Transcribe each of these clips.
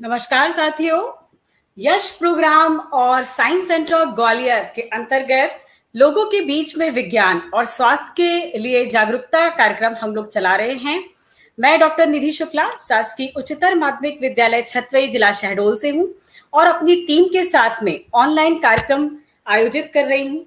नमस्कार साथियों। यश प्रोग्राम और साइंस सेंटर ऑफ ग्वालियर के अंतर्गत लोगों के बीच में विज्ञान और स्वास्थ्य के लिए जागरूकता कार्यक्रम हम लोग चला रहे हैं। मैं डॉक्टर निधि शुक्ला, शासकीय उच्चतर माध्यमिक विद्यालय छतवई, जिला शहडोल से हूं और अपनी टीम के साथ में ऑनलाइन कार्यक्रम आयोजित कर रही हूं।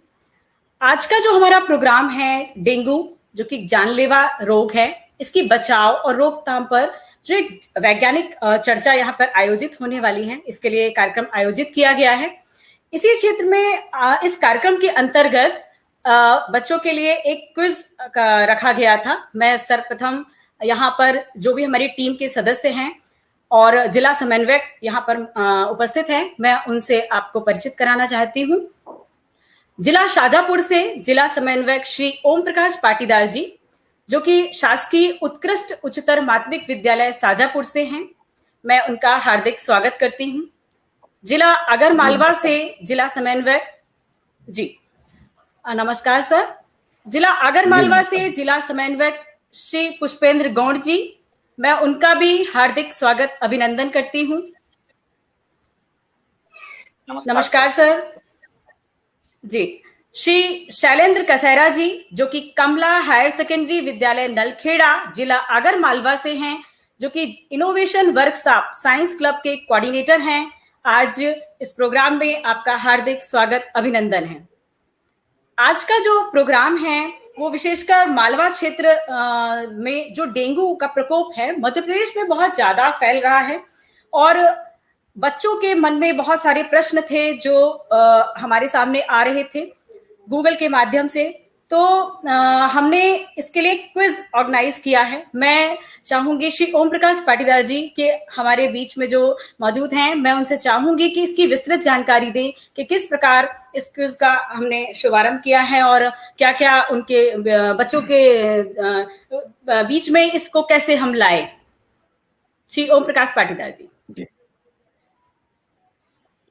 आज का जो हमारा प्रोग्राम है डेंगू, जो कि जानलेवा रोग है, इसकी बचाव और रोकथाम पर जो एक वैज्ञानिक चर्चा यहाँ पर आयोजित होने वाली है, इसके लिए कार्यक्रम आयोजित किया गया है। इसी क्षेत्र में इस कार्यक्रम के अंतर्गत बच्चों के लिए एक क्विज रखा गया था। मैं सर्वप्रथम यहाँ पर जो भी हमारी टीम के सदस्य हैं और जिला समन्वयक यहाँ पर उपस्थित हैं, मैं उनसे आपको परिचित कराना चाहती हूँ। जिला शाजापुर से जिला समन्वयक श्री ओम प्रकाश पाटीदार जी, जो कि शासकीय उत्कृष्ट उच्चतर माध्यमिक विद्यालय शाजापुर से हैं, मैं उनका हार्दिक स्वागत करती हूं। जिला आगरमालवा से जिला समन्वयक जी, नमस्कार सर। जिला आगरमालवा से जिला समन्वयक श्री पुष्पेंद्र गौड़ जी, मैं उनका भी हार्दिक स्वागत अभिनंदन करती हूं। नमस्कार सर जी। श्री शैलेंद्र कसेरा जी, जो कि कमला हायर सेकेंडरी विद्यालय नलखेड़ा, जिला आगरमालवा से हैं, जो कि इनोवेशन वर्कशॉप साइंस क्लब के कोऑर्डिनेटर हैं। आज इस प्रोग्राम में आपका हार्दिक स्वागत अभिनंदन है। आज का जो प्रोग्राम है वो विशेषकर मालवा क्षेत्र में जो डेंगू का प्रकोप है मध्य प्रदेश में बहुत ज्यादा फैल रहा है और बच्चों के मन में बहुत सारे प्रश्न थे जो हमारे सामने आ रहे थे गूगल के माध्यम से। तो हमने इसके लिए क्विज ऑर्गेनाइज किया है। मैं चाहूंगी श्री ओम प्रकाश पाटीदार जी के हमारे बीच में जो मौजूद हैं, मैं उनसे चाहूंगी कि इसकी विस्तृत जानकारी दें कि किस प्रकार इस क्विज का हमने शुभारंभ किया है और क्या क्या उनके बच्चों के बीच में इसको कैसे हम लाए। श्री ओम प्रकाश पाटीदार जी।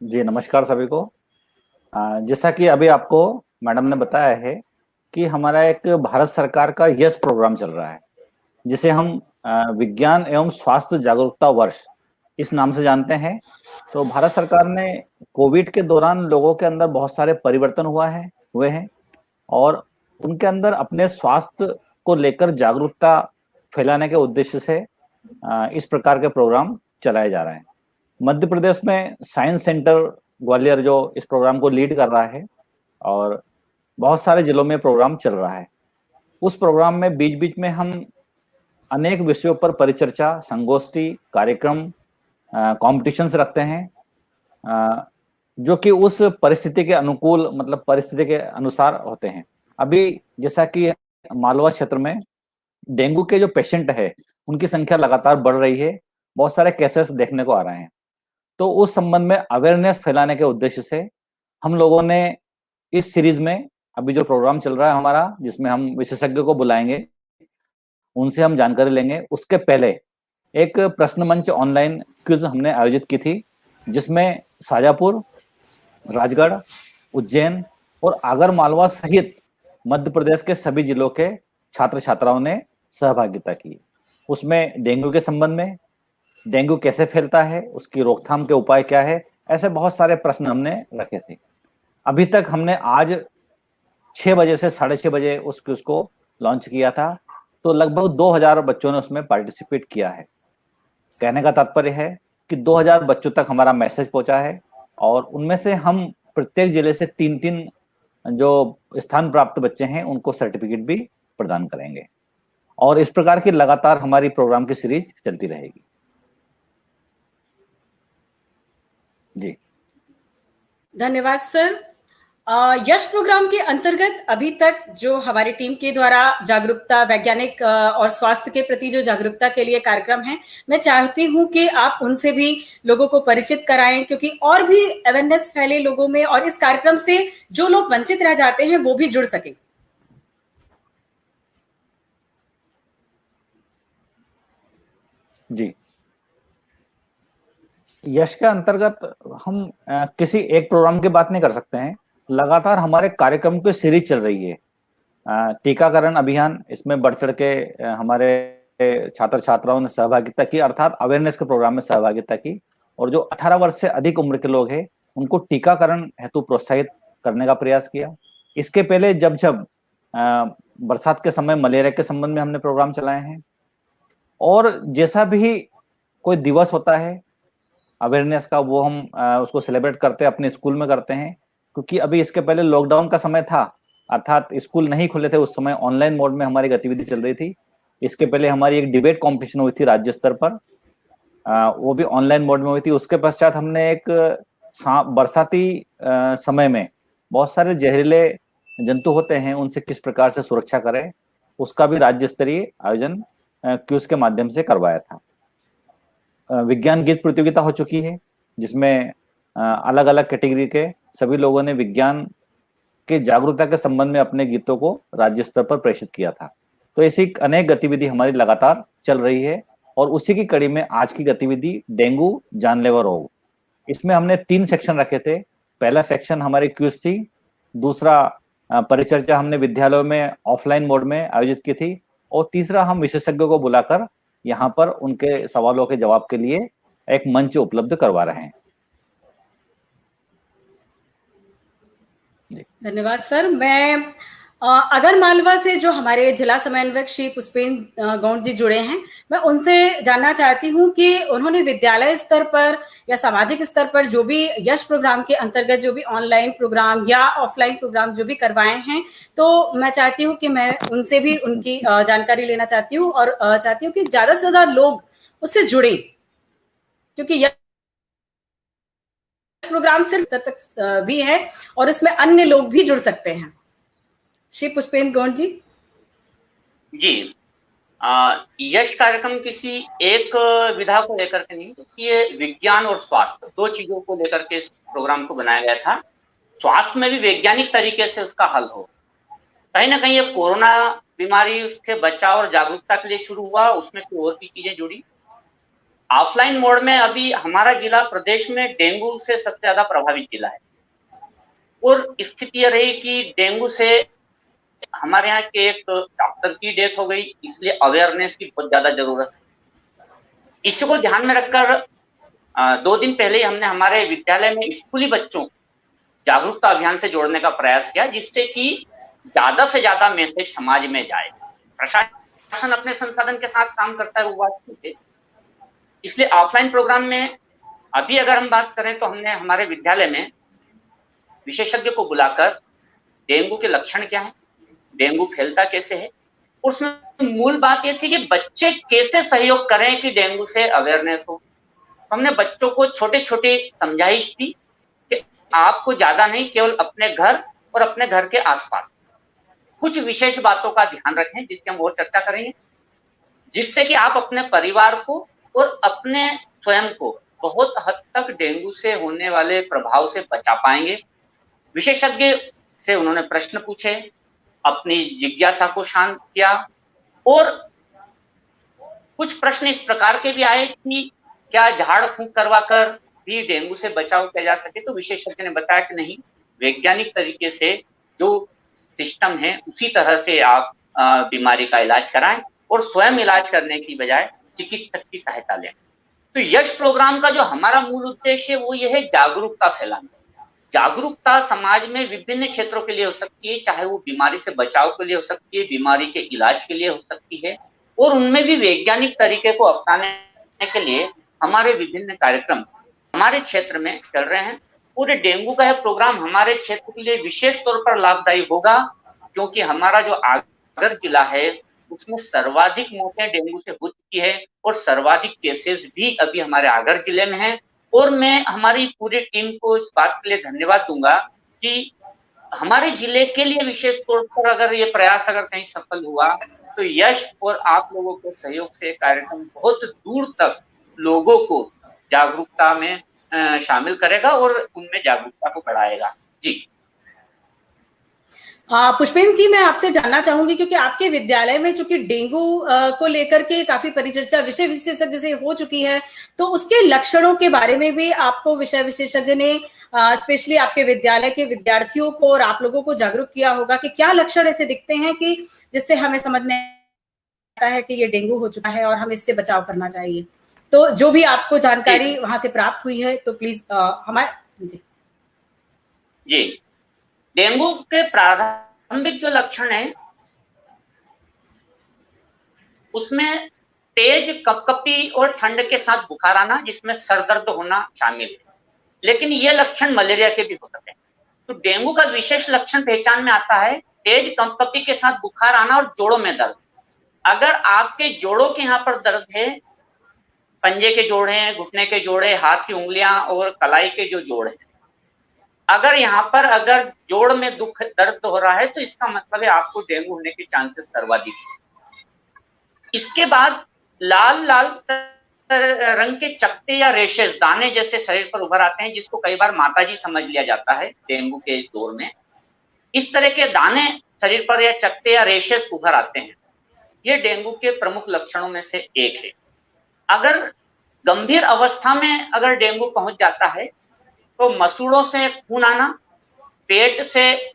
जी नमस्कार सभी को। जैसा कि अभी आपको मैडम ने बताया है कि हमारा एक भारत सरकार का यश प्रोग्राम चल रहा है, जिसे हम विज्ञान एवं स्वास्थ्य जागरूकता वर्ष इस नाम से जानते हैं। तो भारत सरकार ने कोविड के दौरान लोगों के अंदर बहुत सारे परिवर्तन हुए हैं और उनके अंदर अपने स्वास्थ्य को लेकर जागरूकता फैलाने के उद्देश्य से इस प्रकार के प्रोग्राम चलाए जा रहे हैं। मध्य प्रदेश में साइंस सेंटर ग्वालियर जो इस प्रोग्राम को लीड कर रहा है और बहुत सारे जिलों में प्रोग्राम चल रहा है। उस प्रोग्राम में बीच बीच में हम अनेक विषयों पर परिचर्चा, संगोष्ठी, कार्यक्रम, कॉम्पिटिशंस रखते हैं जो कि उस परिस्थिति के अनुकूल, मतलब परिस्थिति के अनुसार होते हैं। अभी जैसा कि मालवा क्षेत्र में डेंगू के जो पेशेंट है उनकी संख्या लगातार बढ़ रही है, बहुत सारे केसेस देखने को आ रहे हैं। तो उस संबंध में अवेयरनेस फैलाने के उद्देश्य से हम लोगों ने इस सीरीज में अभी जो प्रोग्राम चल रहा है हमारा, जिसमें हम विशेषज्ञों को बुलाएंगे, उनसे हम जानकारी लेंगे, उसके पहले एक प्रश्न मंच ऑनलाइन क्विज हमने आयोजित की थी, जिसमें शाजापुर, राजगढ़, उज्जैन और आगरमालवा सहित मध्य प्रदेश के सभी जिलों के छात्र छात्राओं ने सहभागिता की। उसमें डेंगू के संबंध में, डेंगू कैसे फैलता है, उसकी रोकथाम के उपाय क्या है, ऐसे बहुत सारे प्रश्न हमने रखे थे। अभी तक हमने आज 6 बजे से 6:30 बजे उस क्विज को लॉन्च किया था, तो लगभग 2000 बच्चों ने उसमें पार्टिसिपेट किया है। कहने का तात्पर्य है कि 2000 बच्चों तक हमारा मैसेज पहुंचा है और उनमें से हम प्रत्येक जिले से 3-3 जो स्थान प्राप्त बच्चे हैं उनको सर्टिफिकेट भी प्रदान करेंगे और इस प्रकार की लगातार हमारी प्रोग्राम की सीरीज चलती रहेगी। जी धन्यवाद सर। यश प्रोग्राम के अंतर्गत अभी तक जो हमारी टीम के द्वारा जागरूकता, वैज्ञानिक और स्वास्थ्य के प्रति जो जागरूकता के लिए कार्यक्रम है, मैं चाहती हूं कि आप उनसे भी लोगों को परिचित कराएं, क्योंकि और भी अवेयरनेस फैले लोगों में और इस कार्यक्रम से जो लोग वंचित रह जाते हैं वो भी जुड़ सके। जी, यश के अंतर्गत हम किसी एक प्रोग्राम की बात नहीं कर सकते हैं। लगातार हमारे कार्यक्रम की सीरीज चल रही है। टीकाकरण अभियान, इसमें बढ़ चढ़ के हमारे छात्र छात्राओं ने सहभागिता की, अर्थात अवेयरनेस के प्रोग्राम में सहभागिता की। और जो 18 वर्ष से अधिक उम्र के लोग हैं उनको टीकाकरण हेतु प्रोत्साहित करने का प्रयास किया। इसके पहले जब जब बरसात के समय मलेरिया के संबंध में हमने प्रोग्राम चलाए हैं, और जैसा भी कोई दिवस होता है अवेयरनेस का, वो हम उसको सेलिब्रेट करते हैं, अपने स्कूल में करते हैं। क्योंकि अभी इसके पहले लॉकडाउन का समय था, अर्थात स्कूल नहीं खुले थे उस समय, ऑनलाइन मोड में हमारी गतिविधि चल रही थी। इसके पहले हमारी एक डिबेट कॉम्पिटिशन हुई थी राज्य स्तर पर, वो भी ऑनलाइन मोड में हुई थी। उसके पश्चात हमने एक बरसाती समय में बहुत सारे जहरीले जंतु होते हैं, उनसे किस प्रकार से सुरक्षा करें, उसका भी राज्य स्तरीय आयोजन क्यूज के माध्यम से करवाया था। विज्ञान गीत प्रतियोगिता हो चुकी है, जिसमें अलग अलग कैटेगरी के सभी लोगों ने विज्ञान के जागरूकता के संबंध में अपने गीतों को राज्य स्तर पर प्रेषित किया था। तो ऐसी अनेक गतिविधि हमारी लगातार चल रही है, और उसी की कड़ी में आज की गतिविधि डेंगू जानलेवा रोग, इसमें हमने 3 सेक्शन रखे थे। पहला सेक्शन हमारी क्विज थी, दूसरा परिचर्चा हमने विद्यालयों में ऑफलाइन मोड में आयोजित की थी, और तीसरा हम विशेषज्ञों को बुलाकर यहाँ पर उनके सवालों के जवाब के लिए एक मंच उपलब्ध करवा रहे हैं। धन्यवाद सर। मैं अगर मालवा से जो हमारे जिला समन्वयक श्री पुष्पेंद्र गौड़ जी जुड़े हैं, मैं उनसे जानना चाहती हूं कि उन्होंने विद्यालय स्तर पर या सामाजिक स्तर पर जो भी यश प्रोग्राम के अंतर्गत जो भी ऑनलाइन प्रोग्राम या ऑफलाइन प्रोग्राम जो भी करवाए हैं, तो मैं चाहती हूं कि मैं उनसे भी उनकी जानकारी लेना चाहती हूँ, और चाहती हूँ कि ज्यादा से ज्यादा लोग उससे जुड़े, क्योंकि यश प्रोग्राम सिर्फ तक भी है और इसमें अन्य लोग भी जुड़ सकते हैं। श्री पुष्पेंद्र गौड़ जी। जी, यश कार्यक्रम किसी एक विधा को लेकर के नहीं, ये विज्ञान और स्वास्थ्य 2 चीजों को लेकर के इस प्रोग्राम को बनाया गया था। स्वास्थ्य में भी वैज्ञानिक तरीके से उसका हल हो। कहीं ना कहीं ये कोरोना बीमारी, उसके बचाव और जागरूकता के लिए शुरू हुआ, उसमें कोई और भी चीजें जुड़ी। ऑफलाइन मोड में अभी हमारा जिला प्रदेश में डेंगू से सबसे ज्यादा प्रभावित जिला है, और स्थिति यह रही कि डेंगू से हमारे यहाँ के एक डॉक्टर की डेथ हो गई, इसलिए अवेयरनेस की बहुत ज्यादा जरूरत है। इसी को ध्यान में रखकर 2 दिन पहले हमने हमारे विद्यालय में स्कूली बच्चों जागरूकता अभियान से जोड़ने का प्रयास किया, जिससे कि ज्यादा से ज्यादा मैसेज समाज में जाए। प्रशासन अपने संसाधन के साथ काम करता है, वो बात ठीक है। इसलिए ऑफलाइन प्रोग्राम में अभी अगर हम बात करें तो हमने हमारे विद्यालय में विशेषज्ञ को बुलाकर डेंगू के लक्षण क्या है, डेंगू फैलता कैसे है, उसमें मूल बात ये थी कि बच्चे कैसे सहयोग करें कि डेंगू से अवेयरनेस हो। हमने बच्चों को छोटे छोटे समझाइश दी कि आपको ज्यादा नहीं, केवल अपने घर और अपने घर के आसपास कुछ विशेष बातों का ध्यान रखें, जिसकी हम और चर्चा करेंगे, जिससे कि आप अपने परिवार को और अपने स्वयं को बहुत हद तक डेंगू से होने वाले प्रभाव से बचा पाएंगे। विशेषज्ञ से उन्होंने प्रश्न पूछे, अपनी जिज्ञासा को शांत किया, और कुछ प्रश्न इस प्रकार के भी आए कि क्या झाड़ फूंक करवाकर भी डेंगू से बचाव किया जा सके। तो विशेषज्ञ ने बताया कि नहीं, वैज्ञानिक तरीके से जो सिस्टम है उसी तरह से आप बीमारी का इलाज कराएं, और स्वयं इलाज करने की बजाय चिकित्सक की सहायता लें। तो यश प्रोग्राम का जो हमारा मूल उद्देश्य है वो ये है जागरूकता फैलाना। जागरूकता समाज में विभिन्न क्षेत्रों के लिए हो सकती है, चाहे वो बीमारी से बचाव के लिए हो सकती है, बीमारी के इलाज के लिए हो सकती है, और उनमें भी वैज्ञानिक तरीके को अपनाने के लिए हमारे विभिन्न कार्यक्रम हमारे क्षेत्र में चल रहे हैं। पूरे डेंगू का यह प्रोग्राम हमारे क्षेत्र के लिए विशेष तौर पर लाभदायी होगा, क्योंकि हमारा जो आगर जिला है उसमें सर्वाधिक मौतें डेंगू से हो चुकी है, और सर्वाधिक केसेस भी अभी हमारे आगर जिले में हैं। और मैं हमारी पूरी टीम को इस बात के लिए धन्यवाद दूंगा कि हमारे जिले के लिए विशेष तौर पर अगर ये प्रयास अगर कहीं सफल हुआ तो यश और आप लोगों के सहयोग से कार्यक्रम बहुत दूर तक लोगों को जागरूकता में शामिल करेगा और उनमें जागरूकता को बढ़ाएगा। जी पुष्पेंद्र जी, मैं आपसे जानना चाहूंगी, क्योंकि आपके विद्यालय में चूंकि डेंगू को लेकर के काफी परिचर्चा विषय विशेषज्ञ से हो चुकी है, तो उसके लक्षणों के बारे में भी आपको विषय विशेषज्ञ ने स्पेशली आपके विद्यालय के विद्यार्थियों को और आप लोगों को जागरूक किया होगा कि क्या लक्षण ऐसे दिखते हैं कि जिससे हमें समझ में आता है कि ये डेंगू हो चुका है और हमें इससे बचाव करना चाहिए। तो जो भी आपको जानकारी जी वहां से प्राप्त हुई है तो प्लीज हमारे जी जी डेंगू के प्रारंभिक जो लक्षण है उसमें तेज कपकपी और ठंड के साथ बुखार आना, जिसमें सर दर्द होना शामिल है, लेकिन ये लक्षण मलेरिया के भी हो सकते हैं। तो डेंगू का विशेष लक्षण पहचान में आता है तेज कपकपी के साथ बुखार आना और जोड़ों में दर्द। अगर आपके जोड़ों के यहाँ पर दर्द है, पंजे के जोड़ हैं, घुटने के जोड़े, हाथ की उंगलियां और कलाई के जो जोड़ हैं, अगर यहाँ पर अगर जोड़ में दुख दर्द हो रहा है तो इसका मतलब है आपको डेंगू होने के चांसेस सर्वाधिक है। इसके बाद लाल लाल रंग के चकत्ते या रेशेस, दाने जैसे शरीर पर उभर आते हैं, जिसको कई बार माताजी समझ लिया जाता है डेंगू के इस दौर में। इस तरह के दाने शरीर पर या चकत्ते या रेशेस उभर आते हैं, ये डेंगू के प्रमुख लक्षणों में से एक है। अगर गंभीर अवस्था में अगर डेंगू पहुंच जाता है तो मसूड़ों से खून आना, पेट से,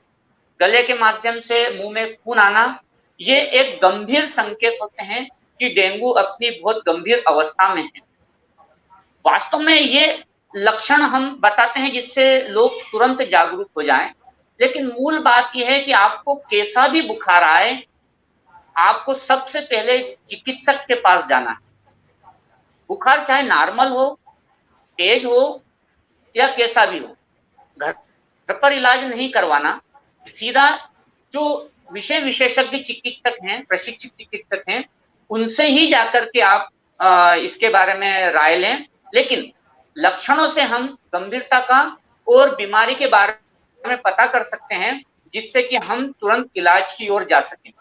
गले के माध्यम से मुंह में खून आना, ये एक गंभीर संकेत होते हैं कि डेंगू अपनी बहुत गंभीर अवस्था में है। वास्तव में ये लक्षण हम बताते हैं जिससे लोग तुरंत जागरूक हो जाएं, लेकिन मूल बात यह है कि आपको कैसा भी बुखार आए, आपको सबसे पहले चिकित्सक के पास जाना है। बुखार चाहे नॉर्मल हो, तेज हो या कैसा भी हो, घर पर इलाज नहीं करवाना, सीधा जो विषय विशेषज्ञ चिकित्सक हैं, प्रशिक्षित चिकित्सक हैं, उनसे ही जाकर के आप इसके बारे में राय लें। लेकिन लक्षणों से हम गंभीरता का और बीमारी के बारे में पता कर सकते हैं, जिससे कि हम तुरंत इलाज की ओर जा सकें।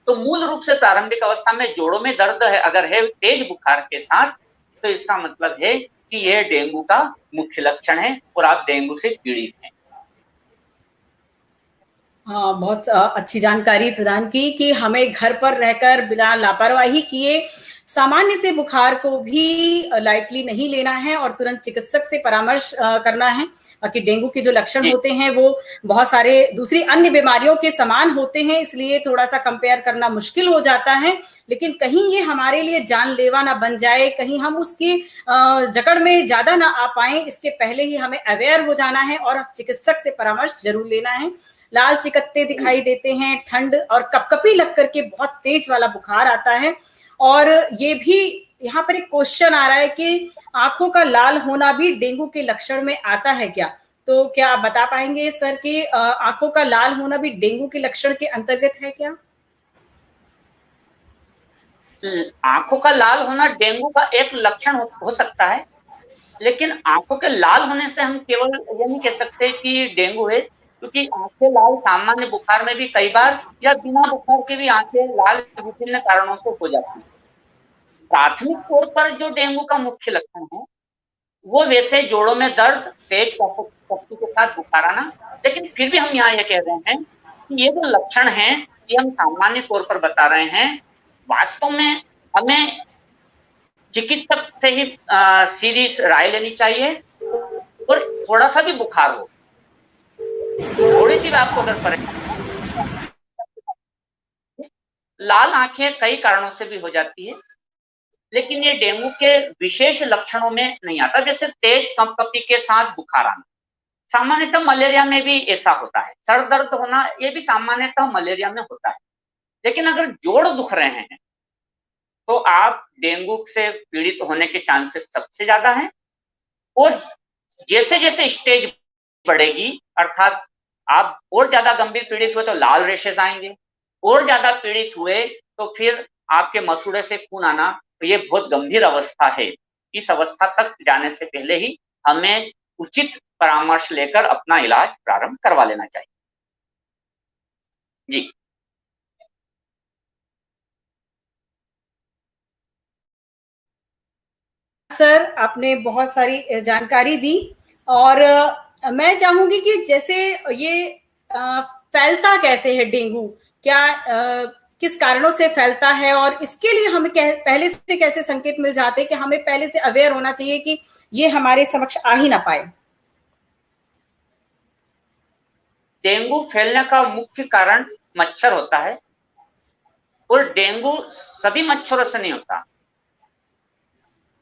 तो मूल रूप से प्रारंभिक अवस्था में जोड़ों में दर्द है अगर है तेज बुखार के साथ, तो इसका मतलब है कि यह डेंगू का मुख्य लक्षण है और आप डेंगू से पीड़ित हैं। हाँ, बहुत अच्छी जानकारी प्रदान की कि हमें घर पर रहकर बिना लापरवाही किए सामान्य से बुखार को भी लाइटली नहीं लेना है और तुरंत चिकित्सक से परामर्श करना है। कि डेंगू के जो लक्षण होते हैं वो बहुत सारे दूसरी अन्य बीमारियों के समान होते हैं, इसलिए थोड़ा सा कंपेयर करना मुश्किल हो जाता है, लेकिन कहीं ये हमारे लिए जानलेवा ना बन जाए, कहीं हम उसकी जकड़ में ज्यादा ना आ पाए, इसके पहले ही हमें अवेयर हो जाना है और चिकित्सक से परामर्श जरूर लेना है। लाल चिकत्ते दिखाई देते हैं, ठंड और कपकपी लग करके बहुत तेज वाला बुखार आता है। और ये भी यहाँ पर एक क्वेश्चन आ रहा है कि आंखों का लाल होना भी डेंगू के लक्षण में आता है क्या? तो क्या आप बता पाएंगे सर कि आंखों का लाल होना भी डेंगू के लक्षण के अंतर्गत है क्या? आंखों का लाल होना डेंगू का एक लक्षण हो सकता है, लेकिन आंखों के लाल होने से हम केवल ये नहीं कह सकते कि डेंगू है, क्योंकि आंखें लाल सामान्य बुखार में भी कई बार या बिना बुखार के भी आंखें लाल विभिन्न कारणों से हो जाती है। प्राथमिक तौर पर जो डेंगू का मुख्य लक्षण है वो वैसे जोड़ों में दर्द, तेज कपकपी के साथ बुखार आना, लेकिन फिर भी हम यहाँ ये कह रहे हैं कि ये जो लक्षण हैं ये हम सामान्य तौर पर बता रहे हैं। वास्तव में हमें चिकित्सक से ही सीधी राय लेनी चाहिए, और थोड़ा सा भी बुखार हो, थोड़ी सी भी आपको अगर परेशानी, लाल आंखें कई कारणों से भी हो जाती है, लेकिन ये डेंगू के विशेष लक्षणों में नहीं आता। जैसे तेज कपकपी के साथ बुखार आना, सामान्यतः मलेरिया में भी ऐसा होता है। सर दर्द होना, ये भी सामान्यतः मलेरिया में होता है। लेकिन अगर जोड़ दुख रहे हैं तो आप डेंगू से पीड़ित होने के चांसेस सबसे ज्यादा हैं। और जैसे जैसे स्टेज बढ़ेगी, अर्थात आप और ज्यादा गंभीर पीड़ित हुए तो लाल रेशेस आएंगे, और ज्यादा पीड़ित हुए तो फिर आपके मसूड़े से खून आना, तो ये बहुत गंभीर अवस्था है। इस अवस्था तक जाने से पहले ही हमें उचित परामर्श लेकर अपना इलाज प्रारंभ करवा लेना चाहिए। जी सर, आपने बहुत सारी जानकारी दी और मैं चाहूंगी कि जैसे ये फैलता कैसे है डेंगू, क्या किस कारणों से फैलता है, और इसके लिए हमें पहले से कैसे संकेत मिल जाते हैं कि हमें पहले से अवेयर होना चाहिए कि ये हमारे समक्ष आ ही ना पाए? डेंगू फैलने का मुख्य कारण मच्छर होता है, और डेंगू सभी मच्छरों से नहीं होता।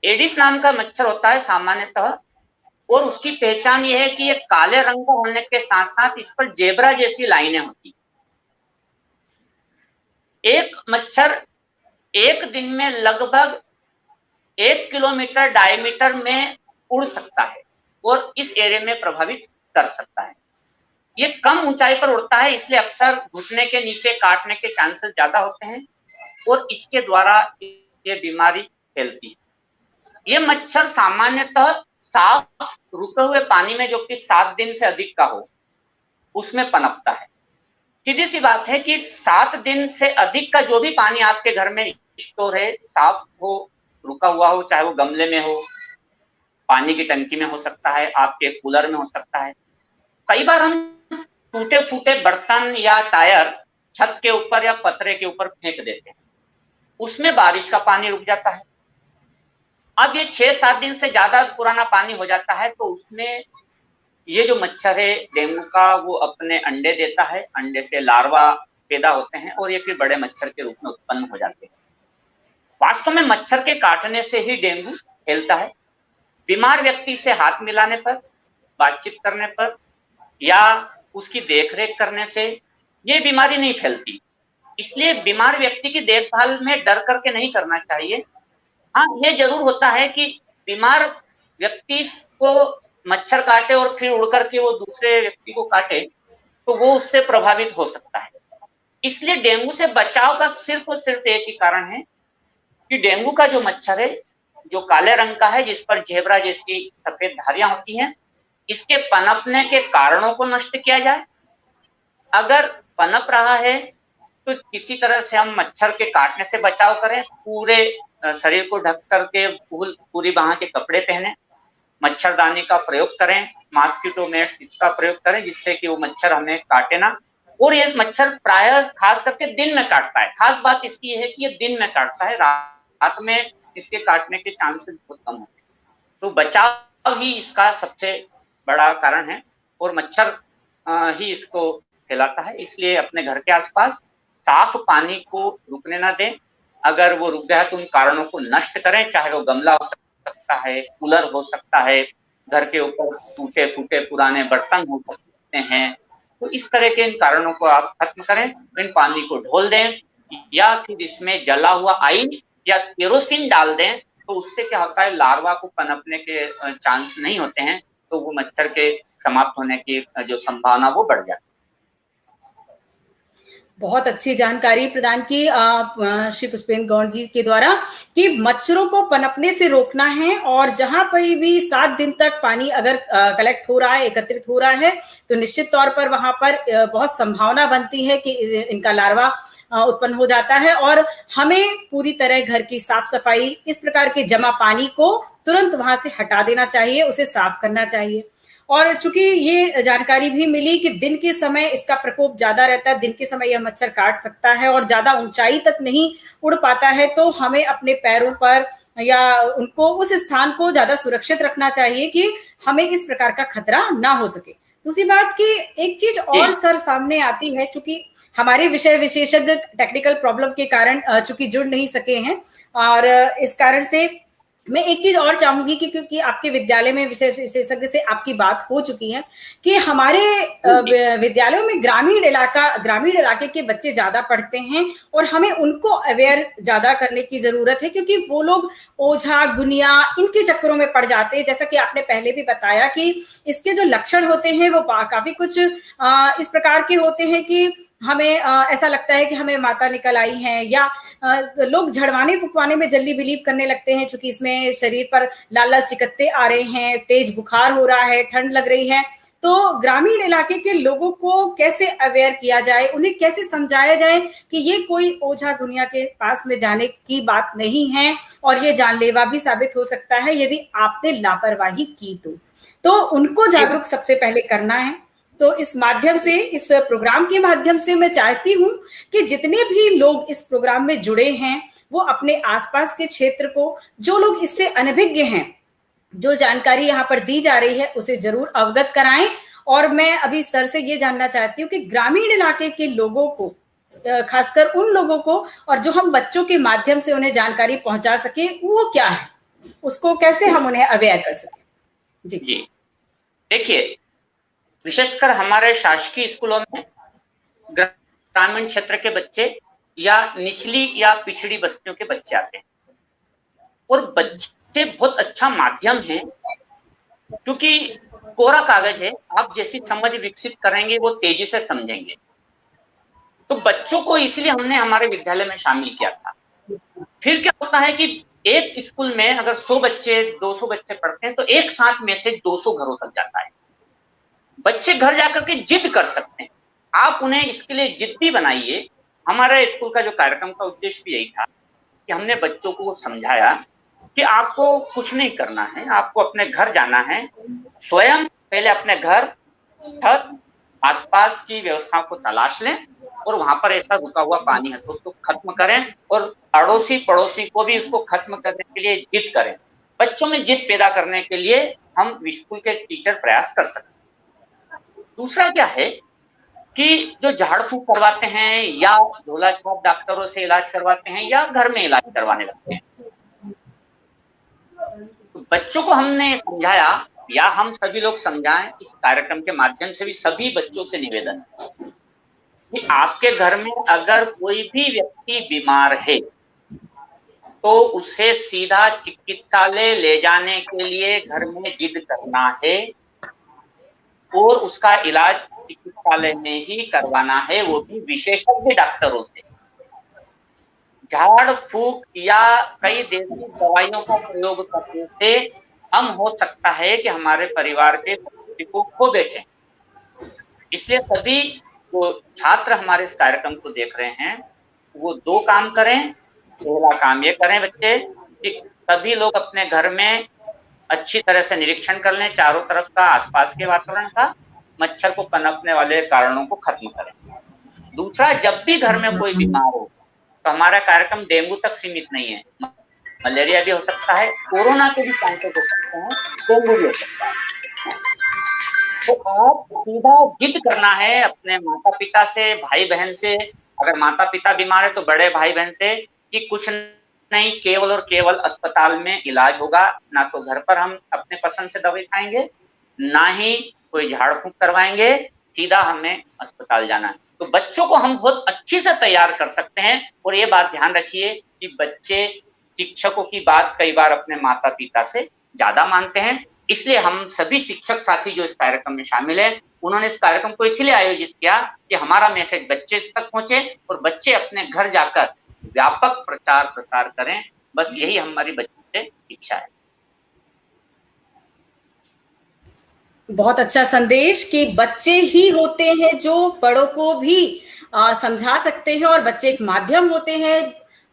एडिस नाम का मच्छर होता है सामान्यतः, और उसकी पहचान ये है कि ये काले रंग का होने के साथ साथ इस पर जेब्रा जैसी लाइनें होती। एक मच्छर एक दिन में लगभग 1 किलोमीटर डायमीटर में उड़ सकता है और इस एरिया में प्रभावित कर सकता है। ये कम ऊंचाई पर उड़ता है, इसलिए अक्सर घुटने के नीचे काटने के चांसेस ज्यादा होते हैं और इसके द्वारा ये बीमारी फैलती है। ये मच्छर सामान्यतः साफ रुके हुए पानी में, जो कि 7 दिन से अधिक का हो, उसमें पनपता है। सीधी सी बात है कि 7 दिन से अधिक का जो भी पानी आपके घर में स्टोर है, साफ हो, रुका हुआ हो, चाहे वो गमले में हो, पानी की टंकी में हो सकता है, आपके कूलर में हो सकता है। कई बार हम टूटे फूटे बर्तन या टायर छत के ऊपर या पतरे के ऊपर फेंक देते हैं, उसमें बारिश का पानी रुक जाता है। अब ये 6-7 दिन से ज्यादा पुराना पानी हो जाता है तो उसमें ये जो मच्छर है डेंगू का, वो अपने अंडे देता है, अंडे से लार्वा पैदा होते हैं और ये फिर बड़े मच्छर के रूप में उत्पन्न हो जाते हैं। वास्तव में मच्छर के काटने से ही डेंगू फैलता है। बीमार व्यक्ति से हाथ मिलाने पर, बातचीत करने पर या उसकी देखरेख करने से ये बीमारी नहीं फैलती। इसलिए बीमार व्यक्ति की देखभाल में डर करके नहीं करना चाहिए। हाँ, ये जरूर होता है कि बीमार व्यक्ति को मच्छर काटे और फिर उड़ करके वो दूसरे व्यक्ति को काटे तो वो उससे प्रभावित हो सकता है। इसलिए डेंगू से बचाव का सिर्फ और सिर्फ एक ही कारण है कि डेंगू का जो मच्छर है, जो काले रंग का है, जिस पर जेब्रा जैसी सफेद धारियां होती हैं, इसके पनपने के कारणों को नष्ट किया जाए। अगर पनप रहा है तो किसी तरह से हम मच्छर के काटने से बचाव करें, पूरे शरीर को ढक करके पूरी बांह के कपड़े पहने, मच्छरदानी का प्रयोग करें, मॉस्किटो नेट्स इसका प्रयोग करें, जिससे कि वो मच्छर हमें काटे ना। और ये मच्छर प्रायः खास करके दिन में काटता है। खास बात इसकी है कि ये दिन में काटता है, रात में इसके काटने के चांसेस बहुत कम होते हैं। तो बचाव ही इसका सबसे बड़ा कारण है और मच्छर ही इसको फैलाता है। इसलिए अपने घर के आसपास साफ पानी को रुकने ना दें। अगर वो रुक गया तो उन कारणों को नष्ट करें, चाहे वो गमला हो सकता है, कूलर हो सकता है, घर के ऊपर टूटे फूटे पुराने बर्तन हो सकते हैं। तो इस तरह के इन कारणों को आप खत्म करें, इन पानी को ढोल दें या फिर इसमें जला हुआ आइन या केरोसिन डाल दें। तो उससे क्या होता है, लार्वा को पनपने के चांस नहीं होते हैं, तो वो मच्छर के समाप्त होने की जो संभावना वो बढ़ जाती है। बहुत अच्छी जानकारी प्रदान की श्री पुष्पेंद्र गौड़ जी के द्वारा कि मच्छरों को पनपने से रोकना है और जहां पर भी 7 दिन तक पानी अगर कलेक्ट हो रहा है, एकत्रित हो रहा है, तो निश्चित तौर पर वहां पर बहुत संभावना बनती है कि इनका लार्वा उत्पन्न हो जाता है और हमें पूरी तरह घर की साफ सफाई, इस प्रकार के जमा पानी को तुरंत वहां से हटा देना चाहिए, उसे साफ करना चाहिए। और चूंकि ये जानकारी भी मिली कि दिन के समय इसका प्रकोप ज्यादा रहता है, दिन के समय यह मच्छर काट सकता है और ज्यादा ऊंचाई तक नहीं उड़ पाता है, तो हमें अपने पैरों पर या उनको उस स्थान को ज्यादा सुरक्षित रखना चाहिए कि हमें इस प्रकार का खतरा ना हो सके। दूसरी बात की एक चीज और सर सामने आती है, चूंकि हमारे विषय विशेषज्ञ टेक्निकल प्रॉब्लम के कारण चूंकि जुड़ नहीं सके हैं और इस कारण से मैं एक चीज और चाहूंगी कि क्योंकि आपके विद्यालय में विषय विशेषज्ञ से आपकी बात हो चुकी है कि हमारे विद्यालयों में ग्रामीण इलाके के बच्चे ज्यादा पढ़ते हैं और हमें उनको अवेयर ज्यादा करने की जरूरत है, क्योंकि वो लोग ओझा गुनिया इनके चक्करों में पड़ जाते हैं। जैसा कि आपने पहले भी बताया कि इसके जो लक्षण होते हैं वो काफी कुछ इस प्रकार के होते हैं कि हमें ऐसा लगता है कि हमें माता निकल आई है, या लोग झड़वाने फुकवाने में जल्दी बिलीव करने लगते हैं, क्योंकि इसमें शरीर पर लाल लाल चिकत्ते आ रहे हैं, तेज बुखार हो रहा है, ठंड लग रही है। तो ग्रामीण इलाके के लोगों को कैसे अवेयर किया जाए, उन्हें कैसे समझाया जाए कि ये कोई ओझा दुनिया के पास में जाने की बात नहीं है और ये जानलेवा भी साबित हो सकता है यदि आपने लापरवाही की तो उनको जागरूक सबसे पहले करना है। तो इस माध्यम से, इस प्रोग्राम के माध्यम से मैं चाहती हूं कि जितने भी लोग इस प्रोग्राम में जुड़े हैं वो अपने आसपास के क्षेत्र को, जो लोग इससे अनभिज्ञ हैं, जो जानकारी यहाँ पर दी जा रही है उसे जरूर अवगत कराएं। और मैं अभी सर से ये जानना चाहती हूँ कि ग्रामीण इलाके के लोगों को, खासकर उन लोगों को, और जो हम बच्चों के माध्यम से उन्हें जानकारी पहुंचा सके, वो क्या है, उसको कैसे हम उन्हें अवेयर कर सकें? जी जी, देखिए, विशेषकर हमारे शासकीय स्कूलों में ग्रामीण क्षेत्र के बच्चे या निचली या पिछड़ी बस्तियों के बच्चे आते हैं, और बच्चे बहुत अच्छा माध्यम है, क्योंकि कोरा कागज है, आप जैसी समझ विकसित करेंगे वो तेजी से समझेंगे। तो बच्चों को इसलिए हमने हमारे विद्यालय में शामिल किया था। फिर क्या होता है कि एक स्कूल में अगर 100 बच्चे 200 बच्चे पढ़ते हैं तो एक साथ मैसेज 200 घरों तक जाता है। बच्चे घर जाकर के जिद कर सकते हैं, आप उन्हें इसके लिए जिद्दी बनाइए। हमारे स्कूल का जो कार्यक्रम का उद्देश्य भी यही था कि हमने बच्चों को समझाया कि आपको कुछ नहीं करना है, आपको अपने घर जाना है, स्वयं पहले अपने घर, छत, आसपास की व्यवस्थाओं को तलाश लें, और वहां पर ऐसा रुका हुआ पानी है तो उसको खत्म करें, और अड़ोसी पड़ोसी को भी उसको खत्म करने के लिए जिद करें। बच्चों में जिद पैदा करने के लिए हम स्कूल के टीचर प्रयास कर सकते हैं। दूसरा क्या है कि जो झाड़ फूक करवाते हैं या झोला छाप डॉक्टरों से इलाज करवाते हैं या घर में इलाज करवाने लगते हैं, तो बच्चों को हमने समझाया, या हम सभी लोग समझाएं इस कार्यक्रम के माध्यम से भी सभी बच्चों से निवेदन कि आपके घर में अगर कोई भी व्यक्ति बीमार है तो उसे सीधा चिकित्सालय ले जाने के लिए घर में जिद करना है, और उसका इलाज चिकित्सालय में ही करवाना है, वो भी विशेषज्ञ डॉक्टरों से। झाड़ फूक या कई देसी दवाइयों का प्रयोग करने से हम हो सकता है कि हमारे परिवार के व्यक्ति को खो बैठे। इसलिए सभी जो छात्र हमारे इस कार्यक्रम को देख रहे हैं वो 2 काम करें। पहला काम ये करें बच्चे कि सभी लोग अपने घर में अच्छी तरह से निरीक्षण कर लें, चारों तरफ का, आसपास के वातावरण का, मच्छर को पनपने वाले कारणों को खत्म करें। दूसरा, जब भी घर में कोई बीमार हो तो हमारा कार्यक्रम डेंगू तक सीमित नहीं है, मलेरिया भी हो सकता है, कोरोना के भी चांसेस हो सकते हैं, डेंगू भी हो सकता है। तो आप सीधा जिद करना है अपने माता पिता से, भाई बहन से, अगर माता पिता बीमार है तो बड़े भाई बहन से, कि कुछ नहीं, केवल और केवल अस्पताल में इलाज होगा, ना तो घर पर हम अपने पसंद से दवाई खाएंगे, ना ही कोई झाड़ फूंक करवाएंगे, सीधा हमें अस्पताल जाना है। तो बच्चों को हम बहुत अच्छी से तैयार कर सकते हैं। और ये बात ध्यान रखिए कि बच्चे शिक्षकों की बात कई बार अपने माता पिता से ज्यादा मानते हैं, इसलिए हम सभी शिक्षक साथी जो इस कार्यक्रम में शामिल हैं, उन्होंने इस कार्यक्रम को इसलिए आयोजित किया कि हमारा मैसेज बच्चे तक पहुंचे और बच्चे अपने घर जाकर व्यापक प्रचार प्रसार करें। बस यही हमारी बच्चों से इच्छा है। बहुत अच्छा संदेश कि बच्चे ही होते हैं जो बड़ों को भी समझा सकते हैं, और बच्चे एक माध्यम होते हैं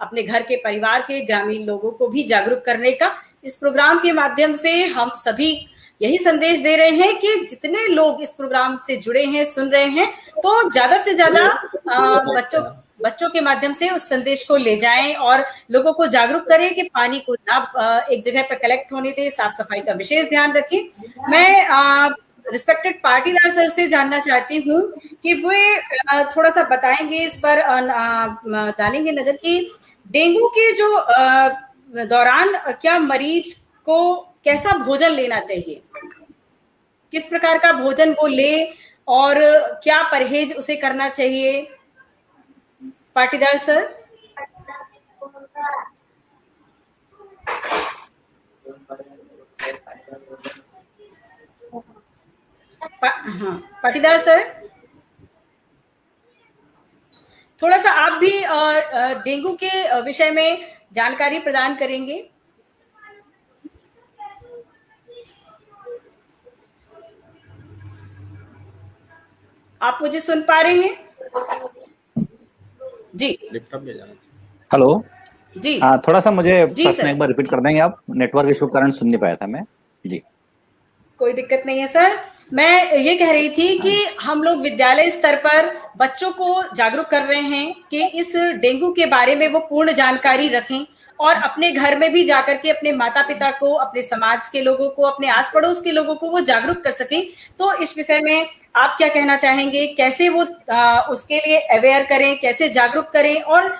अपने घर के, परिवार के, ग्रामीण लोगों को भी जागरूक करने का। इस प्रोग्राम के माध्यम से हम सभी यही संदेश दे रहे हैं कि जितने लोग इस प्रोग्राम से जुड़े हैं, सुन रहे हैं, तो ज्यादा से ज्यादा बच्चों के माध्यम से उस संदेश को ले जाएं और लोगों को जागरूक करें कि पानी को ना एक जगह पर कलेक्ट होने दें, साफ सफाई का विशेष ध्यान रखें। मैं रिस्पेक्टेड पाटीदार सर से जानना चाहती हूँ कि वे थोड़ा सा बताएंगे, इस पर डालेंगे नजर कि डेंगू के जो दौरान क्या मरीज को कैसा भोजन लेना चाहिए, किस प्रकार का भोजन वो ले और क्या परहेज उसे करना चाहिए। पाटीदार सर। हाँ, पाटीदार सर, थोड़ा सा आप भी डेंगू के विषय में जानकारी प्रदान करेंगे। आप मुझे सुन पा रहे हैं? जी, हेलो जी। हाँ, थोड़ा सा मुझे प्रश्न सर, एक बार रिपीट कर देंगे आप? नेटवर्क इशू के कारण सुन नहीं पाया था मैं। जी, कोई दिक्कत नहीं है सर। मैं ये कह रही थी कि हम लोग विद्यालय स्तर पर बच्चों को जागरूक कर रहे हैं कि इस डेंगू के बारे में वो पूर्ण जानकारी रखें और अपने घर में भी जाकर के अपने माता पिता को, अपने समाज के लोगों को, अपने आस पड़ोस के लोगों को वो जागरूक कर सकें। तो इस विषय में आप क्या कहना चाहेंगे, कैसे वो उसके लिए अवेयर करें, कैसे जागरूक करें, और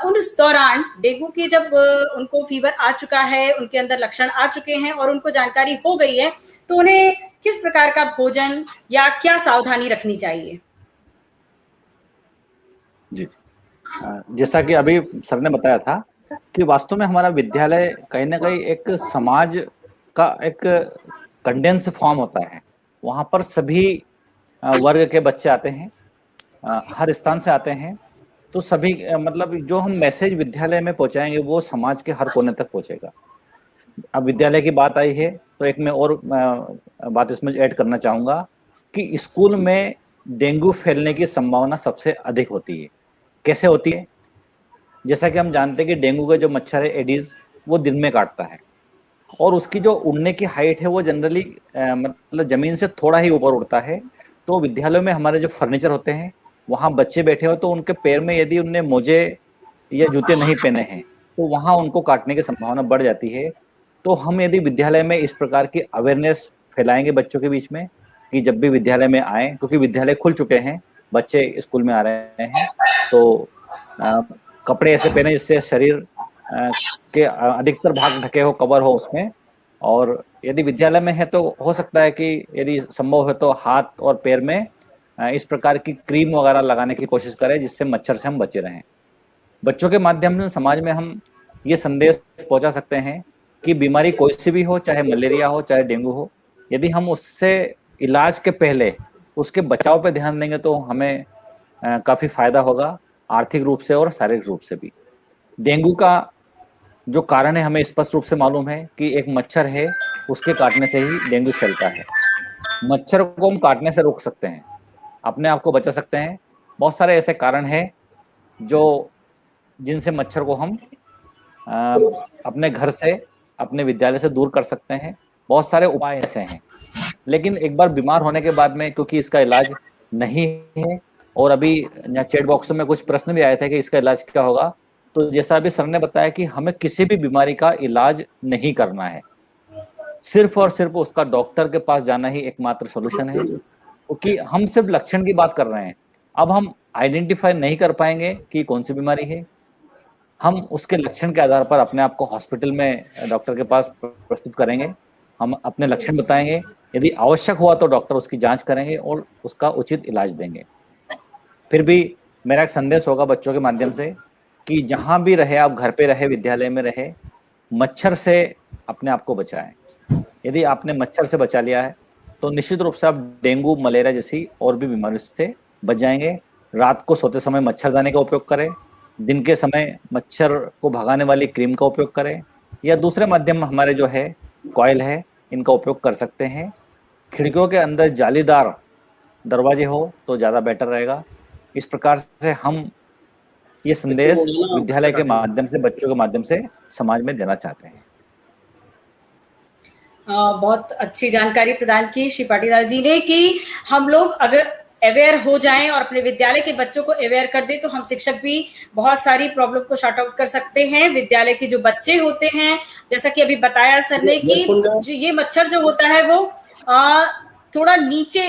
उस दौरान डेंगू की जब उनको फीवर आ चुका है, उनके अंदर लक्षण आ चुके हैं और उनको जानकारी हो गई है, तो उन्हें किस प्रकार का भोजन या क्या सावधानी रखनी चाहिए? जी, जैसा कि अभी सर ने बताया था कि वास्तव में हमारा विद्यालय कहीं ना कहीं एक समाज का एक कंडेंस फॉर्म होता है। वहाँ पर सभी वर्ग के बच्चे आते हैं, हर स्थान से आते हैं। तो सभी मतलब जो हम मैसेज विद्यालय में पहुंचाएंगे वो समाज के हर कोने तक पहुंचेगा। अब विद्यालय की बात आई है तो एक मैं और बात इसमें ऐड करना चाहूंगा कि स्कूल में डेंगू फैलने की संभावना सबसे अधिक होती है। कैसे होती है? जैसा कि हम जानते हैं कि डेंगू का जो मच्छर है एडीज, वो दिन में काटता है और उसकी जो उड़ने की हाइट है वो जनरली मतलब जमीन से थोड़ा ही ऊपर उड़ता है। तो विद्यालयों में हमारे जो फर्नीचर होते हैं वहाँ बच्चे बैठे हो तो उनके पैर में यदि उनने मोजे या जूते नहीं पहने हैं तो वहाँ उनको काटने की संभावना बढ़ जाती है। तो हम यदि विद्यालय में इस प्रकार की अवेयरनेस फैलाएंगे बच्चों के बीच में कि जब भी विद्यालय में आए, क्योंकि विद्यालय खुल चुके हैं, बच्चे स्कूल में आ रहे हैं, तो कपड़े ऐसे पहने जिससे शरीर के अधिकतर भाग ढके हो, कवर हो उसमें। और यदि विद्यालय में है तो हो सकता है कि यदि संभव है तो हाथ और पैर में इस प्रकार की क्रीम वगैरह लगाने की कोशिश करें जिससे मच्छर से हम बचे रहें। बच्चों के माध्यम से समाज में हम ये संदेश पहुंचा सकते हैं कि बीमारी कोई सी भी हो, चाहे मलेरिया हो, चाहे डेंगू हो, यदि हम उससे इलाज के पहले उसके बचाव पे ध्यान देंगे तो हमें काफी फायदा होगा, आर्थिक रूप से और शारीरिक रूप से भी। डेंगू का जो कारण है हमें स्पष्ट रूप से मालूम है कि एक मच्छर है, उसके काटने से ही डेंगू फैलता है। मच्छर को हम काटने से रोक सकते हैं, अपने आप को बचा सकते हैं। बहुत सारे ऐसे कारण हैं जो जिनसे मच्छर को हम अपने घर से, अपने विद्यालय से दूर कर सकते हैं। बहुत सारे उपाय ऐसे हैं, लेकिन एक बार बीमार होने के बाद में क्योंकि इसका इलाज नहीं है, और अभी यहाँ चैट बॉक्स में कुछ प्रश्न भी आए थे कि इसका इलाज क्या होगा, तो जैसा अभी सर ने बताया कि हमें किसी भी बीमारी का इलाज नहीं करना है, सिर्फ और सिर्फ उसका डॉक्टर के पास जाना ही एकमात्र सॉल्यूशन है। क्योंकि हम सिर्फ लक्षण की बात कर रहे हैं, अब हम आइडेंटिफाई नहीं कर पाएंगे कि कौन सी बीमारी है। हम उसके लक्षण के आधार पर अपने आप को हॉस्पिटल में डॉक्टर के पास प्रस्तुत करेंगे, हम अपने लक्षण बताएंगे, यदि आवश्यक हुआ तो डॉक्टर उसकी जांच करेंगे और उसका उचित इलाज देंगे। फिर भी मेरा एक संदेश होगा बच्चों के माध्यम से कि जहां भी रहे, आप घर पे रहे, विद्यालय में रहे, मच्छर से अपने आप को बचाएं। यदि आपने मच्छर से बचा लिया है तो निश्चित रूप से आप डेंगू, मलेरिया जैसी और भी बीमारियों से बच जाएंगे। रात को सोते समय मच्छरदानी का उपयोग करें, दिन के समय मच्छर को भगाने वाली क्रीम का उपयोग करें, या दूसरे माध्यम हमारे जो है कॉइल है, इनका उपयोग कर सकते हैं। खिड़कियों के अंदर जालीदार दरवाजे हो तो ज़्यादा बेटर रहेगा। इस प्रकार से हम ये संदेश विद्यालय के माध्यम से, बच्चों के माध्यम से समाज में देना चाहते हैं। बहुत अच्छी जानकारी प्रदान की श्री पाटीदार जी ने कि हम लोग अगर अवेयर हो जाएं और अपने विद्यालय के बच्चों को अवेयर कर दें तो हम शिक्षक भी बहुत सारी प्रॉब्लम को शॉर्ट आउट कर सकते हैं। विद्यालय के जो बच्चे होते हैं, जैसा कि अभी बताया सर ने कि जो ये मच्छर जो होता है वो थोड़ा नीचे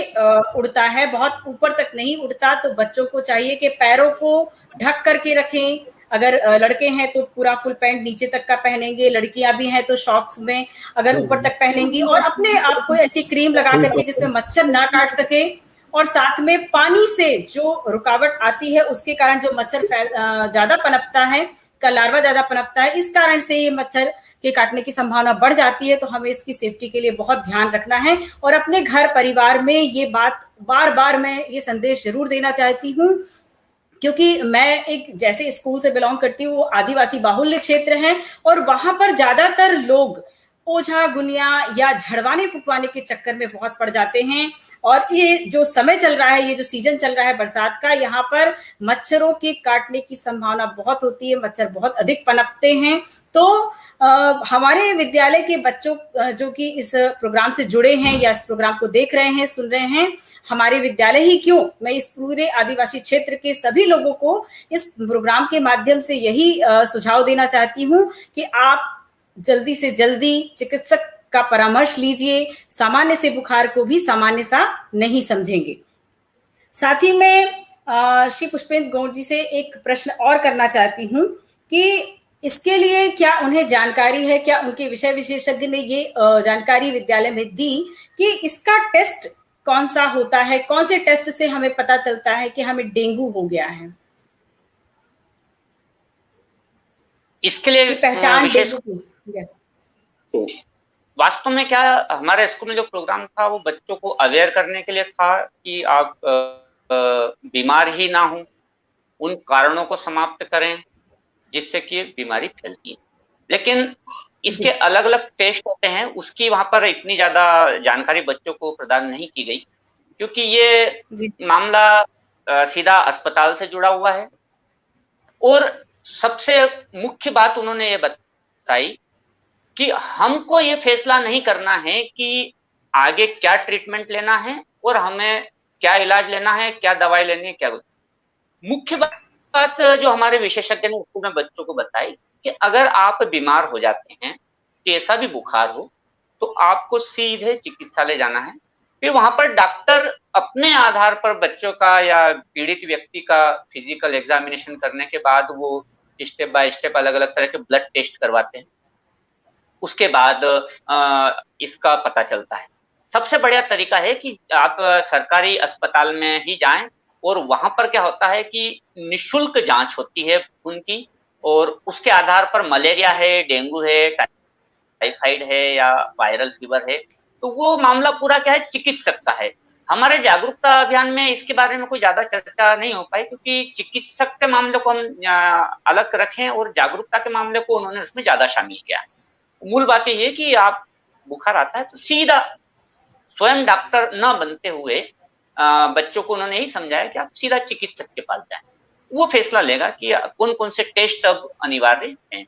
उड़ता है, बहुत ऊपर तक नहीं उड़ता। तो बच्चों को चाहिए कि पैरों को ढक करके रखें। अगर लड़के हैं तो पूरा फुल पैंट नीचे तक का पहनेंगे, लड़कियां भी हैं तो शॉर्ट्स में अगर ऊपर तक पहनेंगी, और अपने आप को ऐसी क्रीम लगा करके जिसमें मच्छर ना काट सके। और साथ में पानी से जो रुकावट आती है उसके कारण जो मच्छर ज्यादा पनपता है, इसका लार्वा ज्यादा पनपता है, इस कारण से ये मच्छर के काटने की संभावना बढ़ जाती है। तो हमें इसकी सेफ्टी के लिए बहुत ध्यान रखना है और अपने घर परिवार में ये बात बार बार मैं ये संदेश जरूर देना चाहती हूँ, क्योंकि मैं एक जैसे स्कूल से बिलोंग करती हूँ, वो आदिवासी बाहुल्य क्षेत्र है और वहां पर ज्यादातर लोग ओझा गुनिया या झड़वाने फुकवाने के चक्कर में बहुत पड़ जाते हैं। और ये जो समय चल रहा है, ये जो सीजन चल रहा है बरसात का, यहाँ पर मच्छरों के काटने की संभावना बहुत होती है, मच्छर बहुत अधिक पनपते हैं। तो हमारे विद्यालय के बच्चों जो कि इस प्रोग्राम से जुड़े हैं या इस प्रोग्राम को देख रहे हैं, सुन रहे हैं, हमारे विद्यालय ही क्यों, मैं इस पूरे आदिवासी क्षेत्र के सभी लोगों को इस प्रोग्राम के माध्यम से यही सुझाव देना चाहती हूँ कि आप जल्दी से जल्दी चिकित्सक का परामर्श लीजिए। सामान्य से बुखार को भी सामान्य सा नहीं समझेंगे। साथ ही मैं श्री पुष्पेंद्र गौड़ जी से एक प्रश्न और करना चाहती हूँ कि इसके लिए क्या उन्हें जानकारी है, क्या उनके विषय विशेषज्ञ ने ये जानकारी विद्यालय में दी कि इसका टेस्ट कौन सा होता है, कौन से टेस्ट से हमें पता चलता है कि हमें डेंगू हो गया है? इसके लिए पहचान डेंगू की। यस, वास्तव में क्या हमारे स्कूल में जो प्रोग्राम था वो बच्चों को अवेयर करने के लिए था कि आप बीमार ही ना हो, उन कारणों को समाप्त करें जिससे कि बीमारी फैलती है। लेकिन इसके अलग अलग टेस्ट होते हैं, उसकी वहां पर इतनी ज्यादा जानकारी बच्चों को प्रदान नहीं की गई, क्योंकि ये मामला सीधा अस्पताल से जुड़ा हुआ है। और सबसे मुख्य बात उन्होंने ये बताई कि हमको ये फैसला नहीं करना है कि आगे क्या ट्रीटमेंट लेना है और हमें क्या इलाज लेना है, क्या दवाई लेनी है, क्या। मुख्य बात जो हमारे विशेषज्ञ ने स्कूल में बच्चों को बताई कि अगर आप बीमार हो जाते हैं, कैसा भी बुखार हो, तो आपको सीधे चिकित्सालय जाना है। फिर वहां पर डॉक्टर अपने आधार पर बच्चों का या पीड़ित व्यक्ति का फिजिकल एग्जामिनेशन करने के बाद वो स्टेप बाय स्टेप अलग अलग तरह के ब्लड टेस्ट करवाते हैं। उसके बाद इसका पता चलता है। सबसे बढ़िया तरीका है कि आप सरकारी अस्पताल में ही जाएं, और वहां पर क्या होता है कि निःशुल्क जांच होती है खून की, और उसके आधार पर मलेरिया है, डेंगू है, टाइफाइड है या वायरल फीवर है, तो वो मामला पूरा क्या है, चिकित्सक का है। हमारे जागरूकता अभियान में इसके बारे में कोई ज्यादा चर्चा नहीं हो पाई, क्योंकि चिकित्सक के मामले को हम अलग रखें और जागरूकता के मामले को उन्होंने उसमें ज्यादा शामिल किया। मूल बात ये है कि आप बुखार आता है तो सीधा स्वयं डॉक्टर न बनते हुए बच्चों को उन्होंने यही समझाया कि आप सीधा चिकित्सक के पास जाएं, वो फैसला लेगा कि कौन कौन से टेस्ट अब अनिवार्य हैं।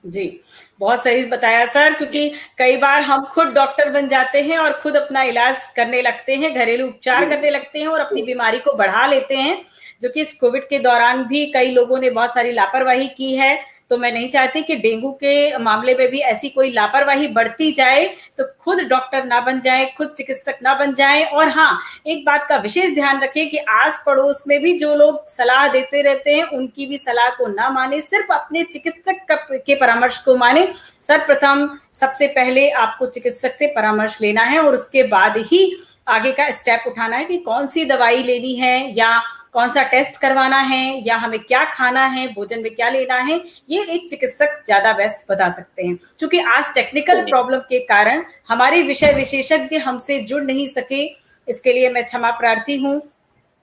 जी, बहुत सही बताया सर, क्योंकि कई बार हम खुद डॉक्टर बन जाते हैं और खुद अपना इलाज करने लगते हैं, घरेलू उपचार करने लगते हैं और अपनी बीमारी को बढ़ा लेते हैं, जो कि इस कोविड के दौरान भी कई लोगों ने बहुत सारी लापरवाही की है। तो मैं नहीं चाहती कि डेंगू के मामले में भी ऐसी कोई लापरवाही बढ़ती जाए, तो खुद डॉक्टर ना बन जाए, खुद चिकित्सक ना बन जाए। और हाँ, एक बात का विशेष ध्यान रखें कि आस पड़ोस में भी जो लोग सलाह देते रहते हैं उनकी भी सलाह को ना माने, सिर्फ अपने चिकित्सक के परामर्श को माने। सर्वप्रथम सबसे पहले आपको चिकित्सक से परामर्श लेना है और उसके बाद ही आगे का स्टेप उठाना है कि कौन सी दवाई लेनी है या कौन सा टेस्ट करवाना है या हमें क्या खाना है, भोजन में क्या लेना है, ये एक चिकित्सक ज्यादा बेस्ट बता सकते हैं। क्योंकि आज टेक्निकल प्रॉब्लम के कारण हमारे विषय विशेषज्ञ हमसे जुड़ नहीं सके, इसके लिए मैं क्षमा प्रार्थी हूँ।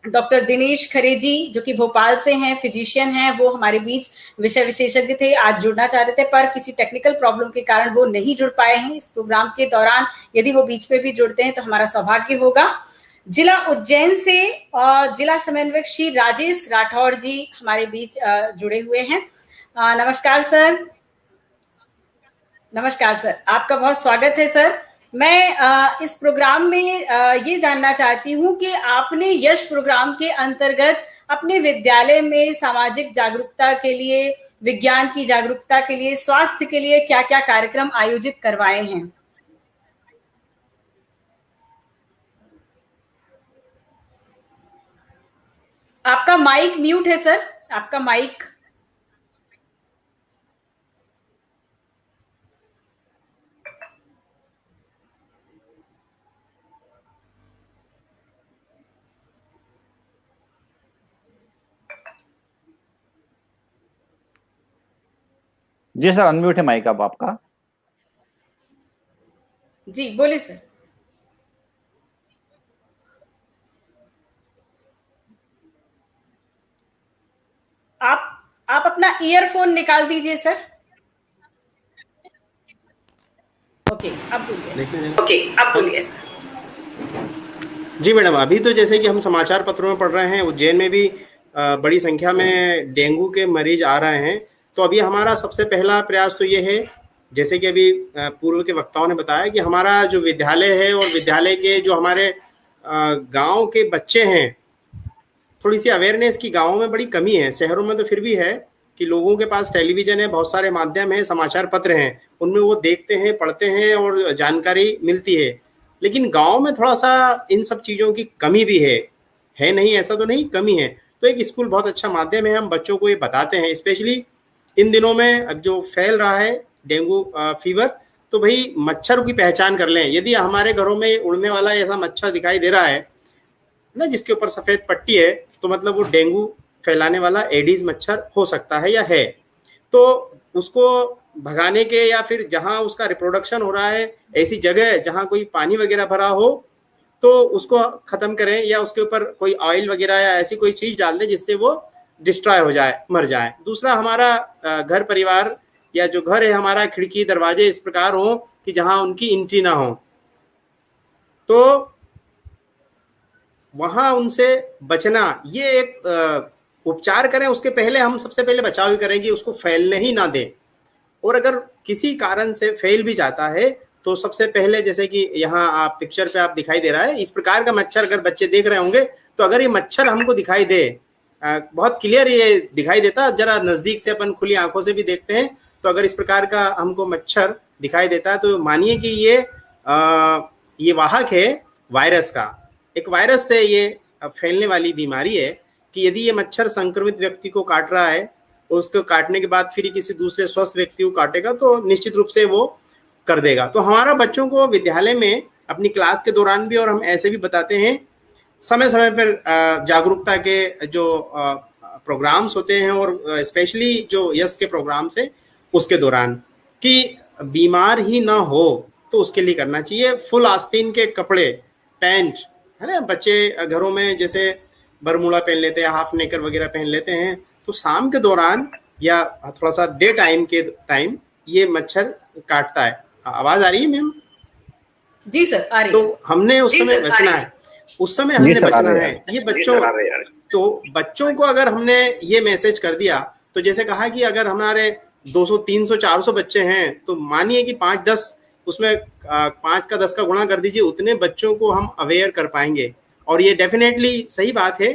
डॉक्टर दिनेश खरे जी जो कि भोपाल से हैं, फिजिशियन हैं, वो हमारे बीच विषय विशेषज्ञ थे, आज जुड़ना चाहते थे पर किसी टेक्निकल प्रॉब्लम के कारण वो नहीं जुड़ पाए हैं इस प्रोग्राम के दौरान। यदि वो बीच में भी जुड़ते हैं तो हमारा सौभाग्य होगा। जिला उज्जैन से जिला समन्वयक श्री राजेश राठौर जी हमारे बीच जुड़े हुए हैं। नमस्कार सर। नमस्कार सर, आपका बहुत स्वागत है सर। मैं इस प्रोग्राम में ये जानना चाहती हूँ कि आपने यश प्रोग्राम के अंतर्गत अपने विद्यालय में सामाजिक जागरूकता के लिए, विज्ञान की जागरूकता के लिए, स्वास्थ्य के लिए क्या क्या कार्यक्रम आयोजित करवाए हैं? आपका माइक म्यूट है सर, आपका माइक। जी सर, अनम्यूट है माइक अब आपका। जी बोलिए सर। आप अपना ईयरफोन निकाल दीजिए सर। ओके, अब बोलिए सर। जी मैडम, अभी तो जैसे कि हम समाचार पत्रों में पढ़ रहे हैं, उज्जैन में भी बड़ी संख्या में डेंगू के मरीज आ रहे हैं। तो अभी हमारा सबसे पहला प्रयास तो ये है, जैसे कि अभी पूर्व के वक्ताओं ने बताया, कि हमारा जो विद्यालय है और विद्यालय के जो हमारे गांव के बच्चे हैं, थोड़ी सी अवेयरनेस की गांवों में बड़ी कमी है। शहरों में तो फिर भी है कि लोगों के पास टेलीविजन है, बहुत सारे माध्यम है, समाचार पत्र हैं, उनमें वो देखते हैं, पढ़ते हैं और जानकारी मिलती है। लेकिन गांव में थोड़ा सा इन सब चीज़ों की कमी भी है नहीं, ऐसा तो नहीं, कमी है। तो एक स्कूल बहुत अच्छा माध्यम है, हम बच्चों को ये बताते हैं, स्पेशली इन दिनों में अब जो फैल रहा है डेंगू फीवर, तो भाई मच्छर की पहचान कर लें। यदि हमारे घरों में उड़ने वाला ऐसा मच्छर दिखाई दे रहा है ना, जिसके ऊपर सफ़ेद पट्टी है, तो मतलब वो डेंगू फैलाने वाला एडीज मच्छर हो सकता है या है। तो उसको भगाने के, या फिर जहां उसका रिप्रोडक्शन हो रहा है ऐसी जगह जहां कोई पानी वगैरह भरा हो, तो उसको खत्म करें, या उसके ऊपर कोई ऑयल वगैरह या ऐसी कोई चीज डाल दें जिससे वो डिस्ट्रॉय हो जाए, मर जाए। दूसरा, हमारा घर परिवार या जो घर है हमारा, खिड़की दरवाजे इस प्रकार हो कि जहां उनकी एंट्री ना हो, तो वहां उनसे बचना। ये एक उपचार करें, उसके पहले हम सबसे पहले बचाव ही करें कि उसको फैलने ही ना दें। और अगर किसी कारण से फैल भी जाता है तो सबसे पहले, जैसे कि यहाँ आप पिक्चर पे आप दिखाई दे रहा है, इस प्रकार का मच्छर अगर बच्चे देख रहे होंगे, तो अगर ये मच्छर हमको दिखाई दे, बहुत क्लियर ये दिखाई देता, जरा नजदीक से अपन खुली आंखों से भी देखते हैं, तो अगर इस प्रकार का हमको मच्छर दिखाई देता है तो मानिए कि ये वाहक है वायरस का। एक वायरस से ये फैलने वाली बीमारी है कि यदि ये मच्छर संक्रमित व्यक्ति को काट रहा है और उसको काटने के बाद फिर किसी दूसरे स्वस्थ व्यक्ति को काटेगा, तो निश्चित रूप से वो कर देगा। तो हमारा बच्चों को विद्यालय में अपनी क्लास के दौरान भी, और हम ऐसे भी बताते हैं समय समय पर, जागरूकता के जो प्रोग्राम्स होते हैं, और स्पेशली जो यस के प्रोग्राम्स है उसके दौरान, कि बीमार ही ना हो तो उसके लिए करना चाहिए। फुल आस्तीन के कपड़े, पैंट, है ना, बच्चे घरों में जैसे बरमूडा पहन लेते हैं, हाफ नेकर वगैरह पहन लेते हैं, तो शाम के दौरान या थोड़ा सा डे टाइम के टाइम ये मच्छर काटता है। आवाज आ रही है मैम? जी सर, आ रही है। तो हमने उस समय बचना है, उस समय हमने बचना है। ये बच्चों, तो बच्चों को अगर हमने ये मैसेज कर दिया, तो जैसे कहा कि अगर हमारे 200, 300, 400 बच्चे हैं, तो मानिए कि 5-10, उसमें 5 का 10 का गुणा कर दीजिए, उतने बच्चों को हम अवेयर कर पाएंगे। और ये डेफिनेटली सही बात है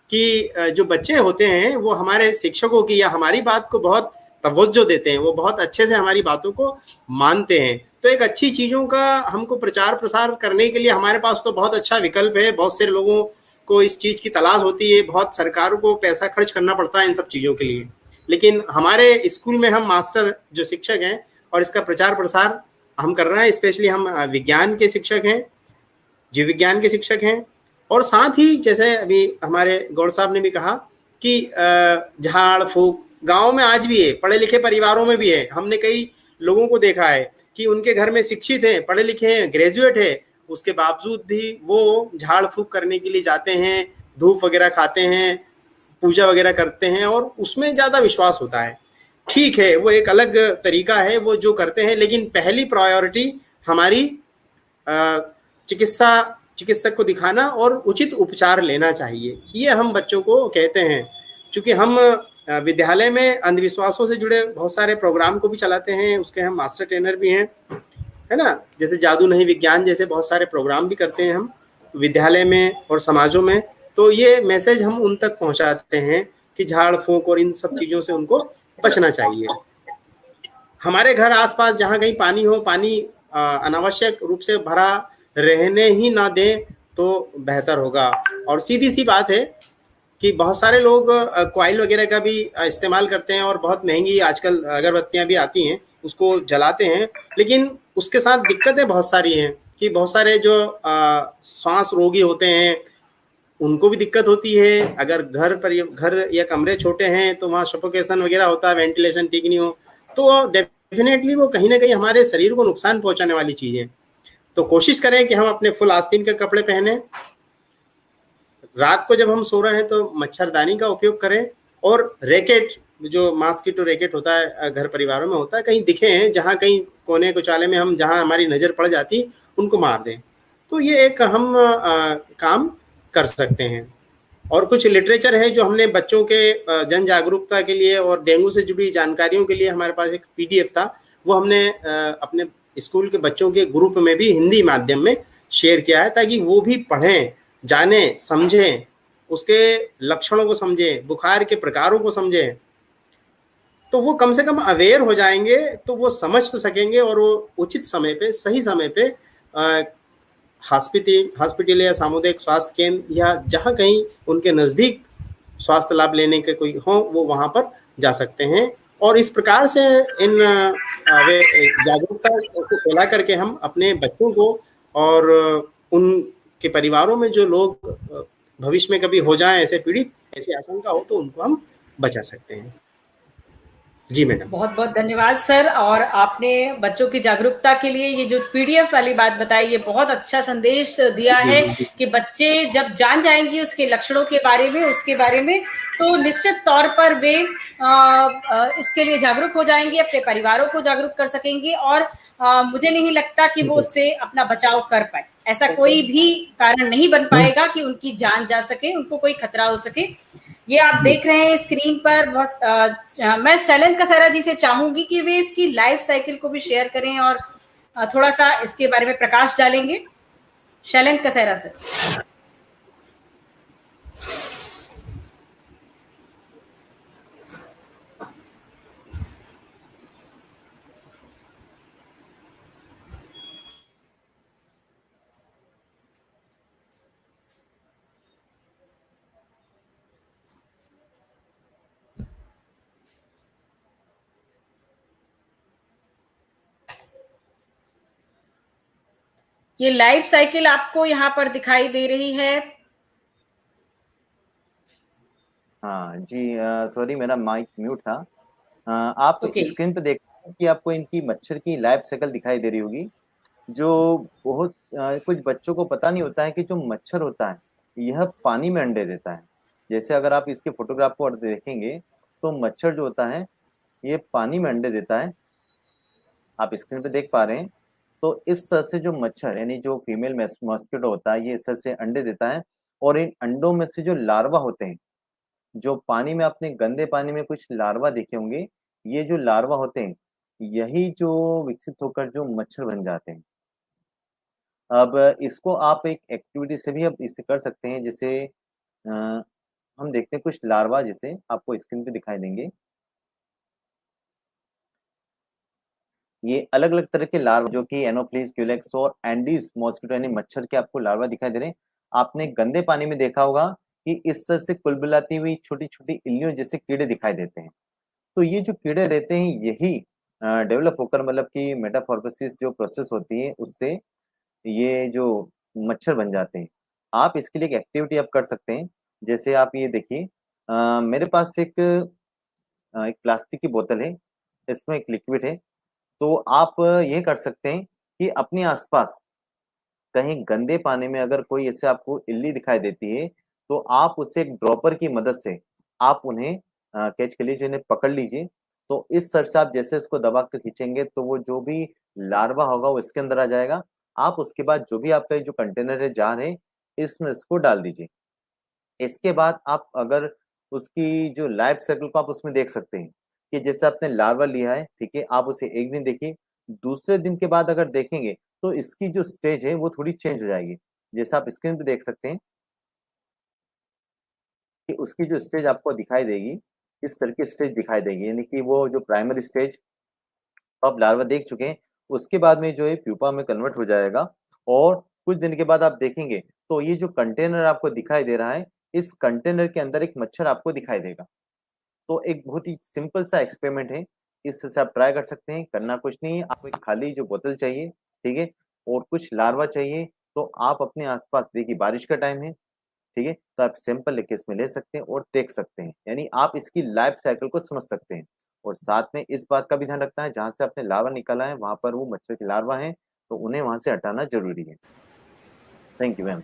कि जो बच्चे होते हैं वो हमारे शिक्षकों की या हमारी बात को बहुत तवज्जो देते हैं, वो बहुत अच्छे से हमारी बातों को मानते हैं। तो एक अच्छी चीज़ों का हमको प्रचार प्रसार करने के लिए हमारे पास तो बहुत अच्छा विकल्प है। बहुत से लोगों को इस चीज़ की तलाश होती है, बहुत सरकार को पैसा खर्च करना पड़ता है इन सब चीज़ों के लिए, लेकिन हमारे स्कूल में हम मास्टर जो शिक्षक हैं और इसका प्रचार प्रसार हम कर रहे हैं। स्पेशली हम विज्ञान के शिक्षक हैं, जीव विज्ञान के शिक्षक हैं, और साथ ही जैसे अभी हमारे गौड़ साहब ने भी कहा कि झाड़ फूक गांव में आज भी है, पढ़े लिखे परिवारों में भी है। हमने कई लोगों को देखा है कि उनके घर में शिक्षित हैं, पढ़े लिखे हैं, ग्रेजुएट है, उसके बावजूद भी वो झाड़ फूक करने के लिए जाते हैं, धूप वगैरह खाते हैं, पूजा वगैरह करते हैं, और उसमें ज़्यादा विश्वास होता है। ठीक है, वो एक अलग तरीका है वो जो करते हैं, लेकिन पहली प्रायोरिटी हमारी चिकित्सक को दिखाना और उचित उपचार लेना चाहिए। ये हम बच्चों को कहते हैं। चूँकि हम विद्यालय में अंधविश्वासों से जुड़े बहुत सारे प्रोग्राम को भी चलाते हैं, उसके हम मास्टर ट्रेनर भी हैं, है ना, जैसे जादू नहीं विज्ञान जैसे बहुत सारे प्रोग्राम भी करते हैं हम विद्यालय में और समाजों में। तो ये मैसेज हम उन तक पहुंचाते हैं कि झाड़ फूंक और इन सब चीज़ों से उनको बचना चाहिए। हमारे घर आसपास जहाँ कहीं पानी हो, पानी अनावश्यक रूप से भरा रहने ही ना दें तो बेहतर होगा। और सीधी सी बात है कि बहुत सारे लोग कॉइल वगैरह का भी इस्तेमाल करते हैं, और बहुत महंगी आजकल अगरबत्तियां भी आती हैं, उसको जलाते हैं, लेकिन उसके साथ दिक्कतें बहुत सारी हैं कि बहुत सारे जो श्वास रोगी होते हैं उनको भी दिक्कत होती है। अगर घर या कमरे छोटे हैं तो वहाँ सफोकेशन वगैरह होता है, वेंटिलेशन ठीक नहीं हो, तो डेफिनेटली वो कहीं ना कहीं हमारे शरीर को नुकसान पहुंचाने वाली चीज़ है। तो कोशिश करें कि हम अपने फुल आस्तीन के कपड़े पहने, रात को जब हम सो रहे हैं तो मच्छरदानी का उपयोग करें, और रैकेट, जो मॉस्किटो रैकेट होता है घर परिवारों में होता है, कहीं दिखे हैं जहाँ कहीं कोने कुचाले में हम जहाँ हमारी नज़र पड़ जाती उनको मार दें। तो ये एक हम काम कर सकते हैं। और कुछ लिटरेचर है जो हमने बच्चों के जन जागरूकता के लिए और डेंगू से जुड़ी जानकारियों के लिए हमारे पास एक पीडीएफ था, वो हमने अपने स्कूल के बच्चों के ग्रुप में भी हिंदी माध्यम में शेयर किया है, ताकि वो भी पढ़ें, जानें, समझें, उसके लक्षणों को समझें, बुखार के प्रकारों को समझें, तो वो कम से कम अवेयर हो जाएंगे, तो वो समझ तो सकेंगे और वो उचित समय पे, सही समय पे हॉस्पिटल या सामुदायिक स्वास्थ्य केंद्र या जहाँ कहीं उनके नज़दीक स्वास्थ्य लाभ लेने के कोई हो, वो वहाँ पर जा सकते हैं। और इस प्रकार से इन जागरूकता को फैला करके हम अपने बच्चों को और उनके परिवारों में जो लोग भविष्य में कभी हो जाएं ऐसे पीड़ित, ऐसी आशंका हो, तो उनको हम बचा सकते हैं। जी मैडम, बहुत बहुत धन्यवाद सर। और आपने बच्चों की जागरूकता के लिए ये जो पीडीएफ वाली बात बताई, ये बहुत अच्छा संदेश दिया है कि बच्चे जब जान जाएंगे उसके लक्षणों के बारे में, उसके बारे में, तो निश्चित तौर पर वे इसके लिए जागरूक हो जाएंगे, अपने परिवारों को जागरूक कर सकेंगे और मुझे नहीं लगता कि वो उससे अपना बचाव कर पाए। ऐसा कोई भी कारण नहीं बन पाएगा कि उनकी जान जा सके, उनको कोई खतरा हो सके। ये आप देख रहे हैं स्क्रीन पर। मैं शैलेंद्र कसेरा जी से चाहूंगी कि वे इसकी लाइफ साइकिल को भी शेयर करें और थोड़ा सा इसके बारे में प्रकाश डालेंगे। शैलेंद्र कसेरा सर। ये लाइफ साइकिल आपको यहाँ पर दिखाई दे रही है? हाँ जी, सॉरी मेरा माइक म्यूट था। आप स्क्रीन पे देख रहे हैं कि आपको इनकी मच्छर की लाइफ साइकिल दिखाई दे रही होगी। जो बहुत कुछ बच्चों को पता नहीं होता है कि जो मच्छर होता है यह पानी में अंडे देता है। जैसे अगर आप इसके फोटोग्राफ को देखेंगे तो मच्छर जो होता है ये पानी में अंडे देता है, आप स्क्रीन पे देख पा रहे हैं। तो इस तरह से जो मच्छर यानी जो फीमेल मॉस्किटो होता है, ये इस तरह से अंडे देता है और इन अंडों में से जो लार्वा होते हैं, जो पानी में, आपने गंदे पानी में कुछ लार्वा देखे होंगे, ये जो लार्वा होते हैं यही जो विकसित होकर जो मच्छर बन जाते हैं। अब इसको आप एक एक्टिविटी से भी अब इसे कर सकते हैं। जैसे हम देखते हैं कुछ लार्वा, जैसे आपको स्क्रीन पे दिखाई देंगे। ये अलग अलग तरह के लार्वा जो कि एनोफ्लिस, क्यूलेक्स और एंडीज मॉस्किटो यानी मच्छर के आपको लार्वा दिखाई दे रहे हैं। आपने गंदे पानी में देखा होगा कि इस तरह से कुलबुलाती हुई छोटी छोटी इल्लियों जैसे कीड़े दिखाई देते हैं। तो ये जो कीड़े रहते हैं यही डेवलप होकर, मतलब कि मेटामॉर्फोसिस जो प्रोसेस होती है उससे ये जो मच्छर बन जाते हैं। आप इसके लिए एक एक्टिविटी आप कर सकते हैं। जैसे आप ये देखिए, मेरे पास एक प्लास्टिक की बोतल है, इसमें एक लिक्विड है। तो आप ये कर सकते हैं कि अपने आसपास कहीं गंदे पानी में अगर कोई ऐसे आपको इल्ली दिखाई देती है तो आप उसे एक ड्रॉपर की मदद से आप उन्हें कैच कर लीजिए, उन्हें पकड़ लीजिए। तो इस सर से आप जैसे इसको दबा कर खींचेंगे तो वो जो भी लार्वा होगा वो इसके अंदर आ जाएगा। आप उसके बाद जो भी आपका जो कंटेनर है, जार है, इसमें इसको डाल दीजिए। इसके बाद आप अगर उसकी जो लाइफ साइकिल को आप उसमें देख सकते हैं कि जैसे आपने लार्वा लिया है, ठीक है, आप उसे एक दिन देखिए, दूसरे दिन के बाद अगर देखेंगे तो इसकी जो स्टेज है वो थोड़ी चेंज हो जाएगी। जैसे आप स्क्रीन पे देख सकते हैं कि उसकी जो स्टेज आपको दिखाई देगी, इस तरह की स्टेज दिखाई देगी, यानी कि वो जो प्राइमरी स्टेज आप लार्वा देख चुके हैं, उसके बाद में जो है प्यूपा में कन्वर्ट हो जाएगा। और कुछ दिन के बाद आप देखेंगे तो ये जो कंटेनर आपको दिखाई दे रहा है, इस कंटेनर के अंदर एक मच्छर आपको दिखाई देगा। तो एक बहुत ही सिंपल सा एक्सपेरिमेंट है, इससे आप ट्राई कर सकते हैं। करना कुछ नहीं है, आपको एक खाली जो बोतल चाहिए, ठीक है, और कुछ लार्वा चाहिए। तो आप अपने आसपास देखिए, बारिश का टाइम है, ठीक है, तो आप सैंपल लेके इसमें ले सकते हैं और देख सकते हैं, यानी आप इसकी लाइफ साइकिल को समझ सकते हैं। और साथ में इस बात का भी ध्यान रखना है, जहां से आपने लार्वा निकाला है वहां पर वो मच्छर के लार्वा है, तो उन्हें वहां से हटाना जरूरी है। Thank you ma'am.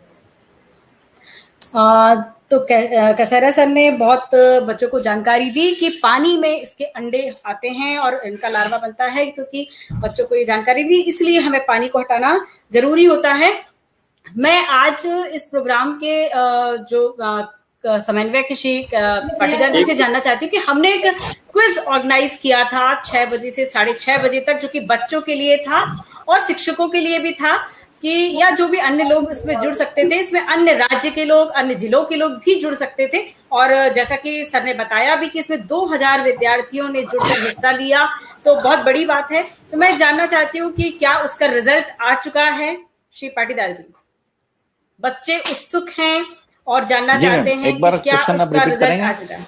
तो कसेरा सर ने बहुत बच्चों को जानकारी दी कि पानी में इसके अंडे आते हैं और इनका लार्वा बनता है, क्योंकि बच्चों को ये जानकारी दी, इसलिए हमें पानी को हटाना जरूरी होता है। मैं आज इस प्रोग्राम के जो समन्वयक श्री पाटीदार जी से जानना चाहती हूँ कि हमने एक क्विज ऑर्गेनाइज किया था 6 बजे से 6:30 बजे तक, जो कि बच्चों के लिए था और शिक्षकों के लिए भी था, कि या जो भी अन्य लोग इसमें जुड़ सकते थे। इसमें अन्य राज्य के लोग, अन्य जिलों के लोग भी जुड़ सकते थे। और जैसा कि सर ने बताया भी कि इसमें 2000 विद्यार्थियों ने जुड़कर हिस्सा लिया, तो बहुत बड़ी बात है। तो मैं जानना चाहती हूँ कि क्या उसका रिजल्ट आ चुका है श्री पाटीदार जी? बच्चे उत्सुक हैं और जानना चाहते हैं कि क्या उसका रिजल्ट आ चुका है।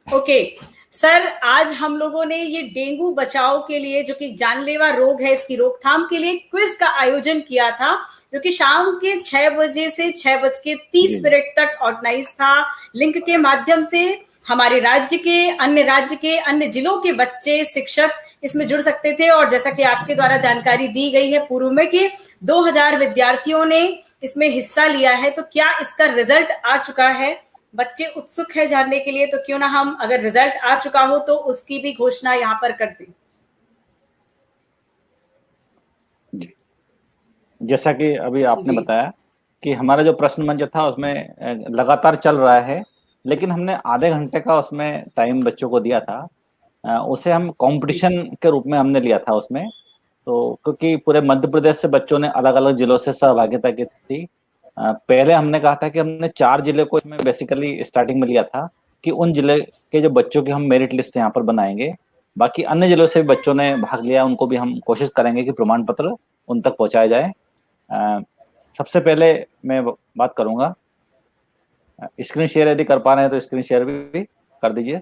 ओके सर, आज हम लोगों ने ये डेंगू बचाव के लिए, जो कि जानलेवा रोग है, इसकी रोकथाम के लिए क्विज का आयोजन किया था, जो कि शाम के 6 बजे से 6:30 तक ऑर्गेनाइज था। लिंक के माध्यम से हमारे राज्य के, अन्य जिलों के बच्चे, शिक्षक इसमें जुड़ सकते थे। और जैसा कि आपके द्वारा जानकारी दी गई है पूर्व में कि 2000 विद्यार्थियों ने इसमें हिस्सा लिया है, तो क्या इसका रिजल्ट आ चुका है? बच्चे उत्सुक है जानने के लिए, तो क्यों ना हम, अगर रिजल्ट आ चुका हो तो उसकी भी घोषणा यहाँ पर कर दें। जैसा कि अभी आपने बताया कि हमारा जो प्रश्न मंच था उसमें लगातार चल रहा है, लेकिन हमने आधे घंटे का उसमें टाइम बच्चों को दिया था। उसे हम कंपटीशन के रूप में हमने लिया था उसमें। तो क्योंकि पूरे मध्य प्रदेश से बच्चों ने अलग अलग जिलों से सहभागिता की थी। पहले हमने कहा था कि हमने 4 जिले को इसमें बेसिकली स्टार्टिंग में लिया था कि उन जिले के जो बच्चों की हम मेरिट लिस्ट यहाँ पर बनाएंगे। बाकी अन्य जिलों से भी बच्चों ने भाग लिया, उनको भी हम कोशिश करेंगे कि प्रमाण पत्र उन तक पहुंचाया जाए। सबसे पहले मैं बात करूंगा, स्क्रीन शेयर यदि कर पा रहे हैं तो स्क्रीन शेयर भी कर दीजिए।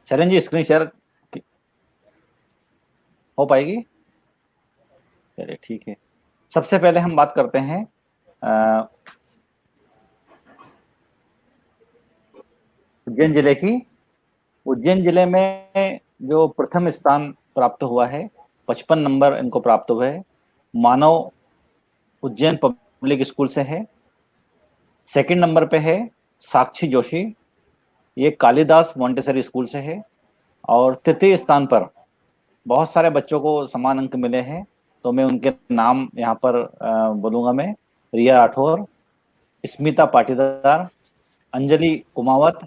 शरण जी, स्क्रीन शेयर हो पाएगी? चलिए ठीक है। सबसे पहले हम बात करते हैं उज्जैन जिले की। उज्जैन जिले में जो प्रथम स्थान प्राप्त हुआ है, 55 नंबर इनको प्राप्त हुए है, मानव उज्जैन पब्लिक स्कूल से है। सेकंड नंबर पे है साक्षी जोशी, ये कालिदास मोंटेसरी स्कूल से है। और तृतीय स्थान पर बहुत सारे बच्चों को समान अंक मिले हैं, तो मैं उनके नाम यहाँ पर बोलूँगा मैं। रिया राठौर, स्मिता पाटीदार, अंजलि कुमावत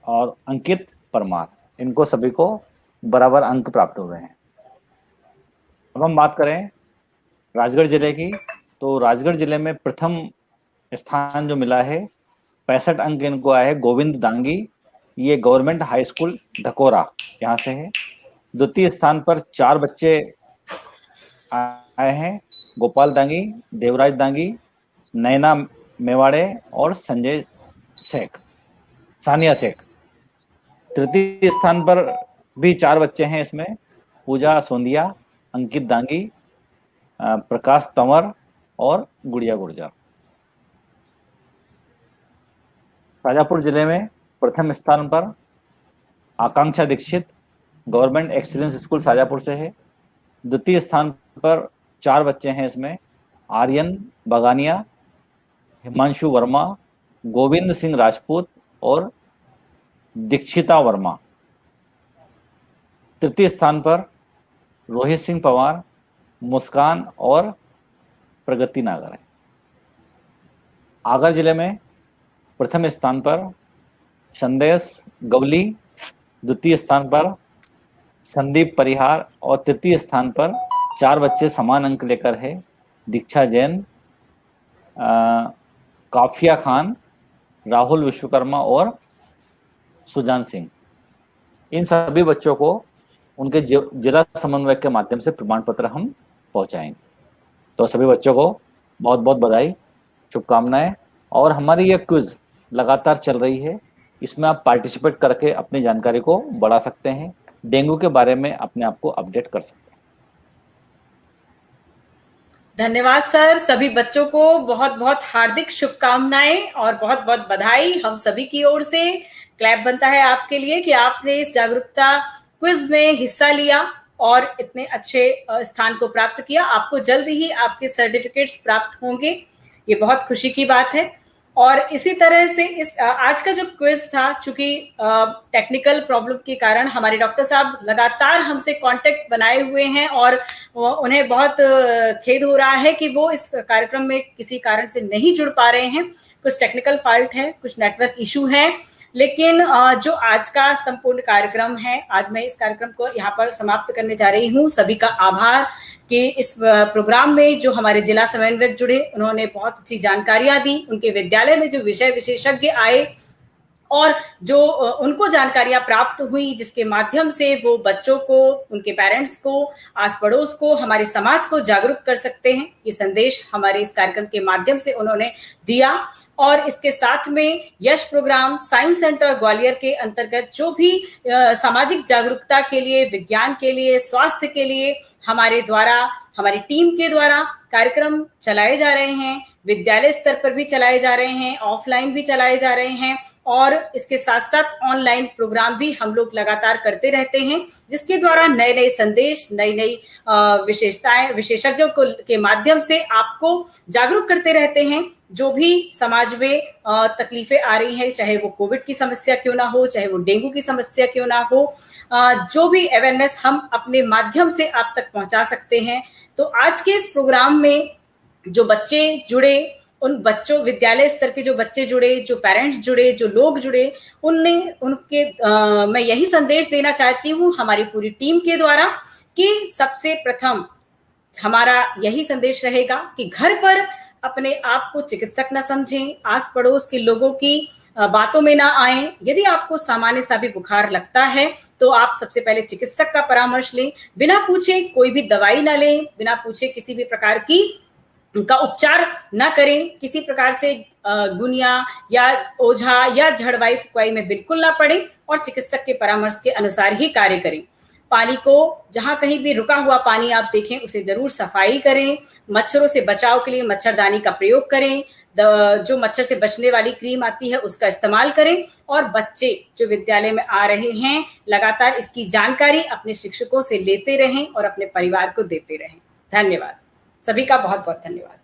और अंकित परमार, इनको सभी को बराबर अंक प्राप्त हुए हैं। अब हम बात करें राजगढ़ जिले की, तो राजगढ़ जिले में प्रथम स्थान जो मिला है, 65 अंक इनको आए हैं गोविंद दांगी, ये गवर्नमेंट हाई स्कूल ढकोरा यहाँ से है। द्वितीय स्थान पर 4 बच्चे आए हैं, गोपाल दांगी, देवराज दांगी, नैना मेवाड़े और संजय शेख, सानिया शेख। तृतीय स्थान पर भी 4 बच्चे हैं इसमें, पूजा सोंदिया, अंकित दांगी, प्रकाश तंवर और गुड़िया गुर्जर। शाजापुर जिले में प्रथम स्थान पर Akanksha Dikshit, government excellence school Shajapur से है। द्वितीय स्थान पर 4 बच्चे हैं इसमें, आर्यन बगानिया, हिमांशु वर्मा, गोविंद सिंह राजपूत और दीक्षिता वर्मा। तृतीय स्थान पर रोहित सिंह पवार, मुस्कान और प्रगति नागर है। आगर जिले में प्रथम स्थान पर संदेश गवली, द्वितीय स्थान पर संदीप परिहार और तृतीय स्थान पर 4 बच्चे समान अंक लेकर है, दीक्षा जैन, काफिया खान, राहुल विश्वकर्मा और सुजान सिंह। इन सभी बच्चों को उनके जिला समन्वयक के माध्यम से प्रमाण पत्र हम पहुंचाएंगे। तो सभी बच्चों को बहुत बहुत बधाई, शुभकामनाएं। और हमारी ये क्विज लगातार चल रही है, इसमें आप पार्टिसिपेट करके अपनी जानकारी को बढ़ा सकते हैं, डेंगू के बारे में अपने आप को अपडेट कर सकते हैं। धन्यवाद सर, सभी बच्चों को बहुत बहुत हार्दिक शुभकामनाएं और बहुत बहुत बधाई हम सभी की ओर से। क्लैप बनता है आपके लिए कि आपने इस जागरूकता क्विज में हिस्सा लिया और इतने अच्छे स्थान को प्राप्त किया। आपको जल्द ही आपके सर्टिफिकेट्स प्राप्त होंगे, ये बहुत खुशी की बात है। और इसी तरह से इस आज का जो क्विज था, चूंकि टेक्निकल प्रॉब्लम के कारण हमारे डॉक्टर साहब लगातार हमसे कांटेक्ट बनाए हुए हैं और उन्हें बहुत खेद हो रहा है कि वो इस कार्यक्रम में किसी कारण से नहीं जुड़ पा रहे हैं। कुछ टेक्निकल फॉल्ट है, कुछ नेटवर्क इशू है, लेकिन जो आज का संपूर्ण कार्यक्रम है, आज मैं इस कार्यक्रम को यहाँ पर समाप्त करने जा रही हूँ। सभी का आभार कि इस प्रोग्राम में जो हमारे जिला समन्वयक जुड़े, उन्होंने बहुत अच्छी जानकारियां दी। उनके विद्यालय में जो विषय विशेषज्ञ आए और जो उनको जानकारियां प्राप्त हुई, जिसके माध्यम से वो बच्चों को, उनके पेरेंट्स को, आस पड़ोस को, हमारे समाज को जागरूक कर सकते हैं, ये संदेश हमारे इस कार्यक्रम के माध्यम से उन्होंने दिया। और इसके साथ में यश प्रोग्राम साइंस सेंटर ग्वालियर के अंतर्गत जो भी सामाजिक जागरूकता के लिए, विज्ञान के लिए, स्वास्थ्य के लिए हमारे द्वारा, हमारी टीम के द्वारा कार्यक्रम चलाए जा रहे हैं, विद्यालय स्तर पर भी चलाए जा रहे हैं, ऑफलाइन भी चलाए जा रहे हैं, और इसके साथ साथ ऑनलाइन प्रोग्राम भी हम लोग लगातार करते रहते हैं, जिसके द्वारा नए नए संदेश, नई नई विशेषताएं विशेषज्ञों के माध्यम से आपको जागरूक करते रहते हैं। जो भी समाज में तकलीफें आ रही हैं, चाहे वो कोविड की समस्या क्यों ना हो, चाहे वो डेंगू की समस्या क्यों ना हो, जो भी अवेयरनेस हम अपने माध्यम से आप तक पहुंचा सकते हैं। तो आज के इस प्रोग्राम में जो बच्चे जुड़े, उन बच्चों, विद्यालय स्तर के जो बच्चे जुड़े, जो पेरेंट्स जुड़े, जो लोग जुड़े, मैं यही संदेश देना चाहती हूँ हमारी पूरी टीम के द्वारा कि सबसे प्रथम हमारा यही संदेश रहेगा कि घर पर अपने आप को चिकित्सक न समझें, आस पड़ोस के लोगों की बातों में ना आए। यदि आपको सामान्य सा भी बुखार लगता है तो आप सबसे पहले चिकित्सक का परामर्श लें, बिना पूछे कोई भी दवाई ना लें, बिना पूछे किसी भी प्रकार की का उपचार न करें, किसी प्रकार से गुनिया या ओझा या झड़वाई फुकवाई में बिल्कुल ना पड़े और चिकित्सक के परामर्श के अनुसार ही कार्य करें। पानी को, जहां कहीं भी रुका हुआ पानी आप देखें, उसे जरूर सफाई करें। मच्छरों से बचाव के लिए मच्छरदानी का प्रयोग करें, जो मच्छर से बचने वाली क्रीम आती है उसका इस्तेमाल करें। और बच्चे जो विद्यालय में आ रहे हैं, लगातार इसकी जानकारी अपने शिक्षकों से लेते रहें और अपने परिवार को देते रहें। धन्यवाद, सभी का बहुत बहुत धन्यवाद।